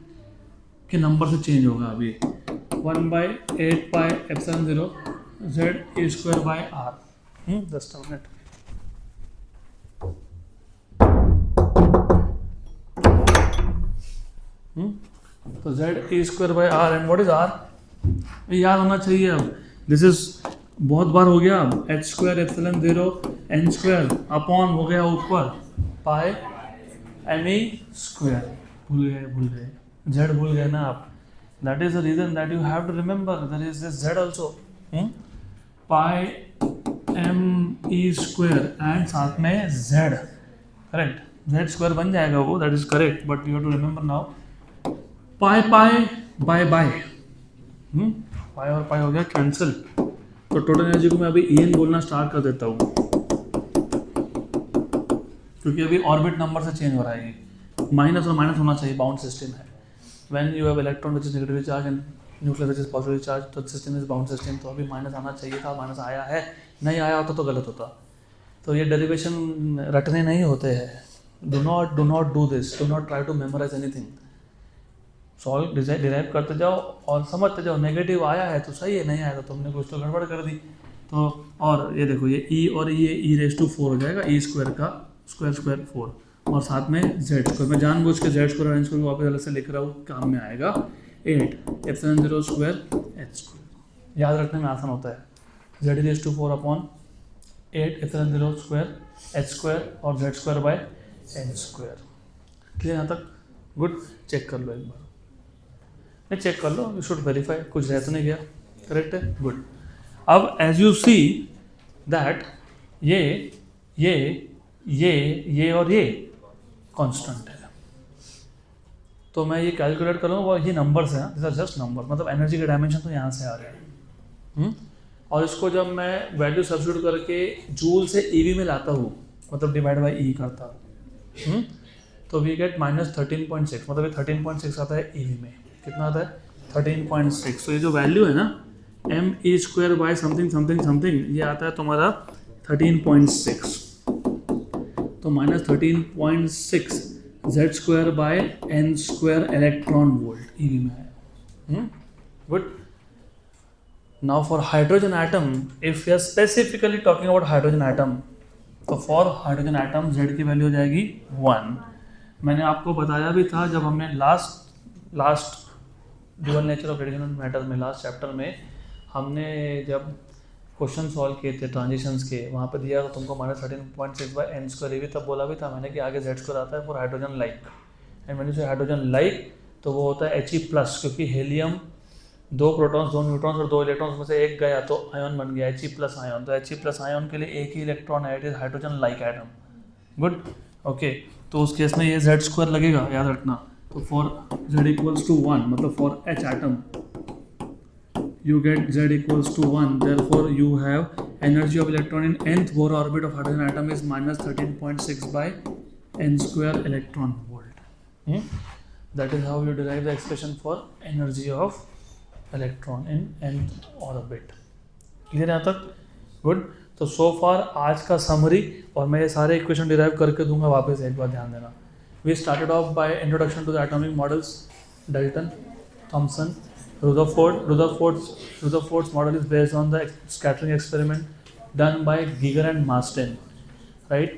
के नंबर से चेंज होगा अभी। 1 by 8 pi epsilon 0 z e square by r, just a minute. तो z e square by r, and what is r, याद होना चाहिए। अब दिस इज बहुत बार हो गया, अब h square epsilon 0 n square upon हो गया ऊपर पाई एम ई स्क्वायर, भूल गए z भूल गए ना आप, that is the reason that you have to remember there is this z also, pi M E square and साथ में z, करेक्ट, z स्क्वायर बन जाएगा वो, that is correct, but you have to remember now pi pi by by, pi और pi हो गया cancel. तो total energy को मैं अभी En बोलना स्टार्ट कर देता हूँ, क्योंकि अभी ऑर्बिट नंबर से चेंज हो रहा है, ये माइनस और माइनस होना चाहिए, बाउंड सिस्टम है। When you have electron which is negative charge and nucleus which is positive charge, तो सिस्टम इज बाउंड सिस्टम, तो अभी माइनस आना चाहिए था, माइनस आया है, नहीं आया होता तो गलत होता। तो ये डेरिवेशन रटने नहीं होते हैं, do not do this, do not try to memorise anything, solve derive करते जाओ और समझते जाओ, नेगेटिव आया है तो सही है, नहीं आया तो तुमने कुछ तो गड़बड़ कर दी। तो और ये देखो ये ई और ये ई रेस टू 4 हो जाएगा, ई स्क्वायर का स्क्वायर 4 और साथ में जेड स्क्वायर। मैं जानबूझ के जेड स्क्वायर और एन स्क्वायर वापस अलग से लिख रहा हूँ, काम में आएगा 8 एप्सिलॉन 0 स्क्वायर एच स्क्वायर। याद रखने में आसान होता है, Z raise to 4 upon 8 epsilon 0 square H square और Z square by N square. Clear यहाँ तक? गुड। चेक कर लो एक बार, नहीं चेक कर लो, यू शुड वेरीफाई, कुछ रह तो नहीं गया। करेक्ट है, गुड। अब एज यू सी दैट ये और ये कांस्टेंट है, तो मैं ये कैलकुलेट करूँगा, वो ये नंबर्स हैं, दिस आर जस्ट नंबर, मतलब एनर्जी के डायमेंशन तो यहाँ से आ रहे हैं। और इसको जब मैं वैल्यू सब्स्टिट्यूट करके जूल से ईवी में लाता हूँ, मतलब डिवाइड बाई ई करता हूँ, तो वी गेट -13.6, मतलब ये 13.6 आता है ईवी में। कितना आता है? 13.6। तो ये जो वैल्यू है ना m E square by something something something, ये आता है तुम्हारा 13.6। तो -13.6 z square by N square electron volt eV में है। Good. Now for hydrogen atom, if we are specifically talking about hydrogen atom, तो फॉर हाइड्रोजन एटम जेड की value हो जाएगी 1। मैंने आपको बताया भी था जब हमने last dual nature of radiation matter में, लास्ट चैप्टर में हमने जब क्वेश्चन सॉल्व किए थे ट्रांजिशंस के, वहाँ पे दिया तो तुमको -13.6 बाय एन स्क्वायर, ये भी तब बोला भी था मैंने कि आगे जेड स्क्वायर आता है फॉर हाइड्रोजन लाइक। एंड मैंने से हाइड्रोजन लाइक तो वो होता है He+, क्योंकि हीलियम 2 प्रोटॉन्स 2 न्यूट्रॉन्स और 2 इलेक्ट्रॉन्स में से एक गया तो आयन बन गया He+ आयन। तो He+ आयन के लिए एक ही इलेक्ट्रॉन है, it is hydrogen like atom. Good, okay. तो उस केस में ये जेड स्क्वायर लगेगा, याद रखना। तो फॉर z = 1, मतलब for H atom you get z = 1, therefore you have energy of electron in nth Bohr orbit of hydrogen atom is -13.6 by n square electron volt. That is how you derive the expression for energy of electron in nth orbit. Clear यहाँ तक? Good. तो सो फार आज का summary, और मैं ये सारे equation derive करके दूंगा वापस, एक बार ध्यान देना। We started off by introduction to the atomic models, Dalton, Thomson, Rutherford. Rutherford's model is based on the scattering experiment done by Giger and Marsden, right?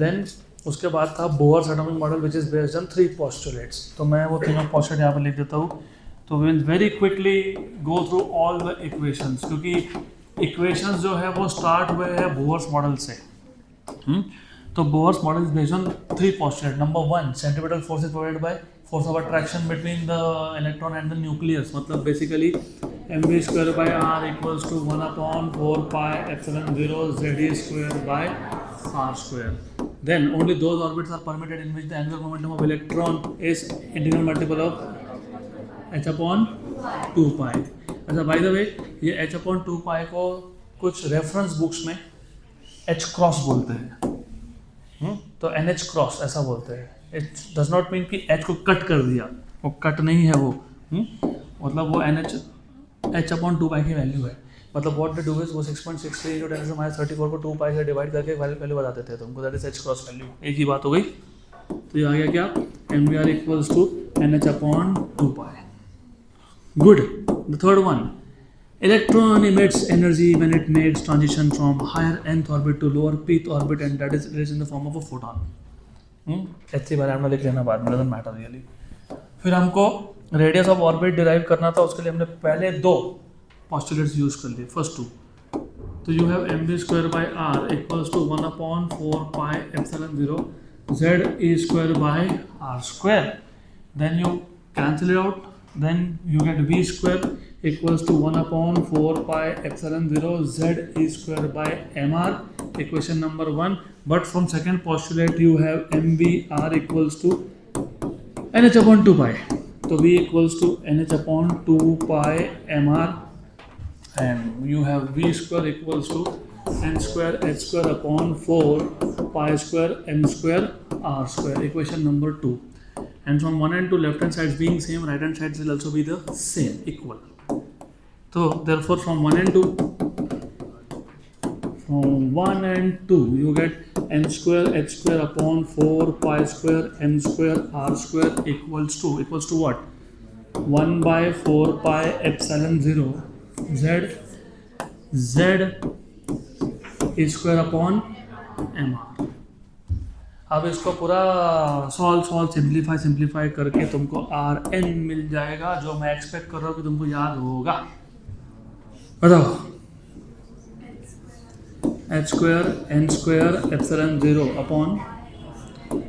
Then उसके बाद था Bohr's atomic model which is based on 3 postulates. तो मैं वो तीनों postulate यहाँ पर लिख देता हूँ। तो we will very quickly go through all the equations, क्योंकि equations जो है वो start हुए हैं Bohr's model से। तो Bohr's model is based on 3 postulates. Number 1, centripetal force is provided by force of attraction between the electron and the nucleus. मतलब basically mv square by r equals to 1/4 pi epsilon 0 z square by r square. Then only those orbits are permitted in which the angular momentum of electron is integral multiple of h/2 pi. अच्छा, by the way, ये h/2 pi को कुछ reference books में h cross बोलते हैं। तो NH cross ऐसा बोलते हैं। इट डज नॉट मीन कि H को कट कर दिया, वो कट नहीं है वो। मतलब वो H/2 पाई की वैल्यू है। मतलब व्हाट दे डू इज वो 6.63 × 10⁻34 को 2 पाई से डिवाइड करके वैल्यू बता देते हैं तुमको, that is H cross value. एक ही बात हो गई। तो ये आ गया क्या? MVR = NH/2 pi. Good. The third one, electron emits energy when it makes transition from higher nth orbit to lower pth orbit, and that is in the form of a photon. ऐसे बारे में लिख लेना बाद में, doesn't matter really. फिर हमको radius of orbit derive करना था, उसके लिए हमने पहले 2 postulates यूज कर लिए, फर्स्ट 2। तो you have mv square by r equals to 1/4 pi epsilon 0 z square by r square. Then you cancel it out, then you get v square equals to 1/4 pi epsilon 0 z square by mr, equation number 1. But from second postulate you have mvr equals to nh/2 pi. So v equals to nh/2 pi mr, and you have v square equals to n square h square upon 4 pi square m square r square, equation number 2. And from one end to left hand sides being same, right hand sides will also be the same, equal. So therefore from one and 2 you get n square h square upon 4 pi square m square r square equals to what? 1/4πε0 z square upon m r. अब इसको पूरा solve simplify करके तुमको are N मिल जाएगा, जो मैं expect कर रहा हूँ कि तुमको याद होगा। बताओ, h square n square epsilon 0 upon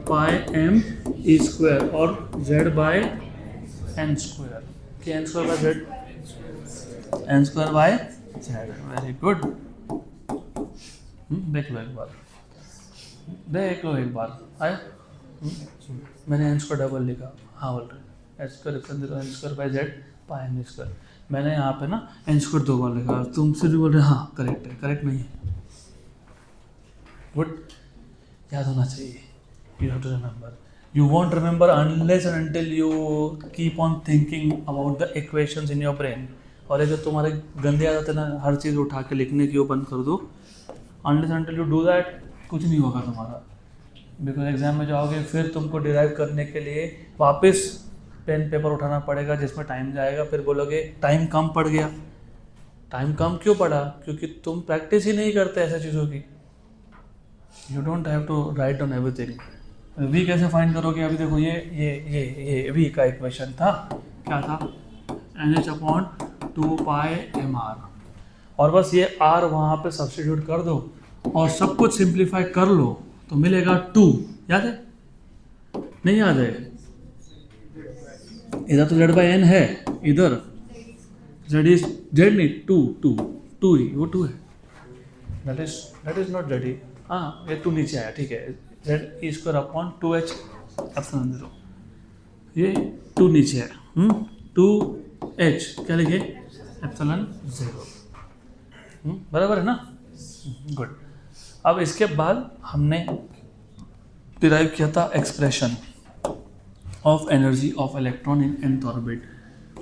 pi M E square और जेड बाय एन स्क्वायर, कि n square by z, n square by z. Very good. देख लो एक बार, देख लो एक बार, आया? मैंने एन स्क्वायर डबल लिखा, हाँ बोल रहे h square epsilon 0 n square by z pi M E square. मैंने यहाँ पे ना एन स्क्वायर 2 बार लिखा, तुम सिर्फ बोल रहे हाँ करेक्ट है, करेक्ट नहीं है। गुड, याद होना चाहिए। You have to remember. You won't remember unless and until you keep on thinking about the equations in your brain. और ये जो तुम्हारे गंदे आदत है ना, हर चीज़ उठा के लिखने की, वो बंद कर दो। Unless and until you do that, कुछ नहीं होगा तुम्हारा। बिकॉज एग्जाम में जाओगे फिर तुमको डिराइव करने के लिए वापस पेन पेपर उठाना पड़ेगा, जिसमें टाइम जाएगा। फिर बोलोगे टाइम कम पड़ गया। टाइम कम क्यों पड़ा? क्योंकि तुम प्रैक्टिस ही नहीं करते ऐसे चीज़ों की। You don't have to write down everything. We कैसे फाइंड करोगे? अभी देखो, ये वी का इक्वेशन था, क्या था? NH अपॉन 2πmr, और बस ये r वहाँ पे सब्स्टिट्यूट कर दो और सब कुछ सिंप्लीफाई कर लो तो मिलेगा 2। याद है? नहीं याद है? इधर तो z बाई n है, इधर z नहीं, 2 ही, वो 2 है। दैट इज नॉट z ही, हाँ ये 2 नीचे आया, ठीक है। Z e square upon 2h epsilon 0, ये 2 नीचे है, 2h क्या लिखे? एप्सिलॉन 0। बराबर है ना? गुड। अब इसके बाद हमने डिराइव किया था expression of energy of electron in nth orbit.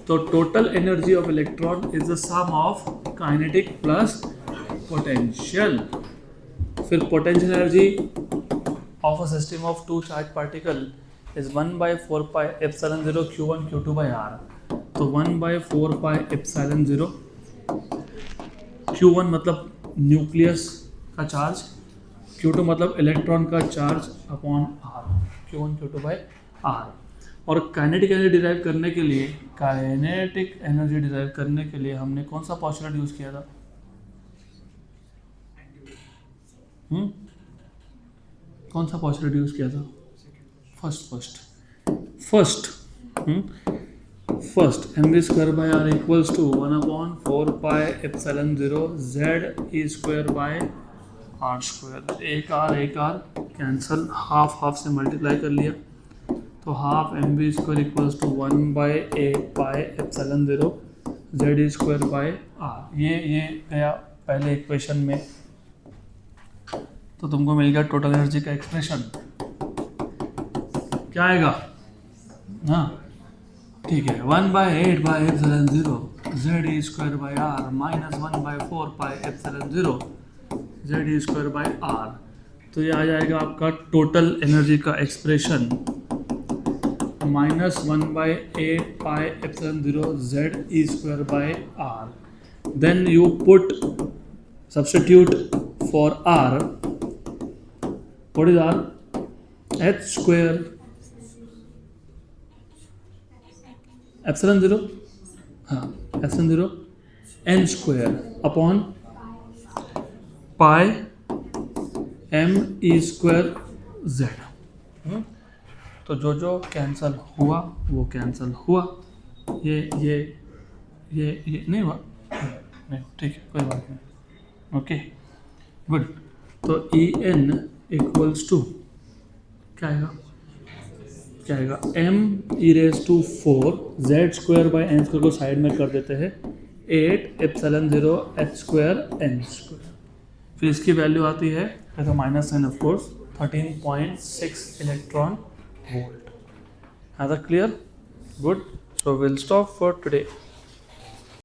तो total energy of electron is the sum of kinetic plus potential. फिर potential energy of a system of 2 charged particle is 1/4πε0 q1 q2 by r। तो 1/4πε0 q1 मतलब nucleus का charge, q2 मतलब electron का charge upon r, q1 q2 by r। और kinetic energy derive करने के लिए हमने कौन सा पोस्टुलेट यूज किया था? कौन सा पोस्टुलेट यूज किया था? First mv square by r equals to 1/4πε0 z e square by r square. एक r कैंसल, हाफ से मल्टीप्लाई कर लिया, तो half mv square equals to 1/8πε0 z e square by r। ये गया पहले इक्वेशन में, तो तुमको मिल गया टोटल एनर्जी का एक्सप्रेशन। क्या आएगा? हाँ ठीक है, 1/8πε0 z e square by r minus 1/4πε0 z e square by r। तो ये आ जाएगा आपका टोटल एनर्जी का expression, minus 1/8πε0 z e square by r। Then you put substitute for r। What is r? h square epsilon 0, हाँ epsilon 0 n square upon pi m e square z। तो जो cancel हुआ वो cancel हुआ, ये नहीं हुआ, नहीं, ठीक है, कोई बात नहीं, ओके गुड। तो E n इक्वल्स टू क्या आएगा? m e raise to 4 z square by n square को साइड में कर देते हैं, 8/0 h स्क्वायर n स्क्वायर। फिर इसकी वैल्यू आती है तो minus sign of course 13.6 electron volt. है that clear? Good. So will stop for today.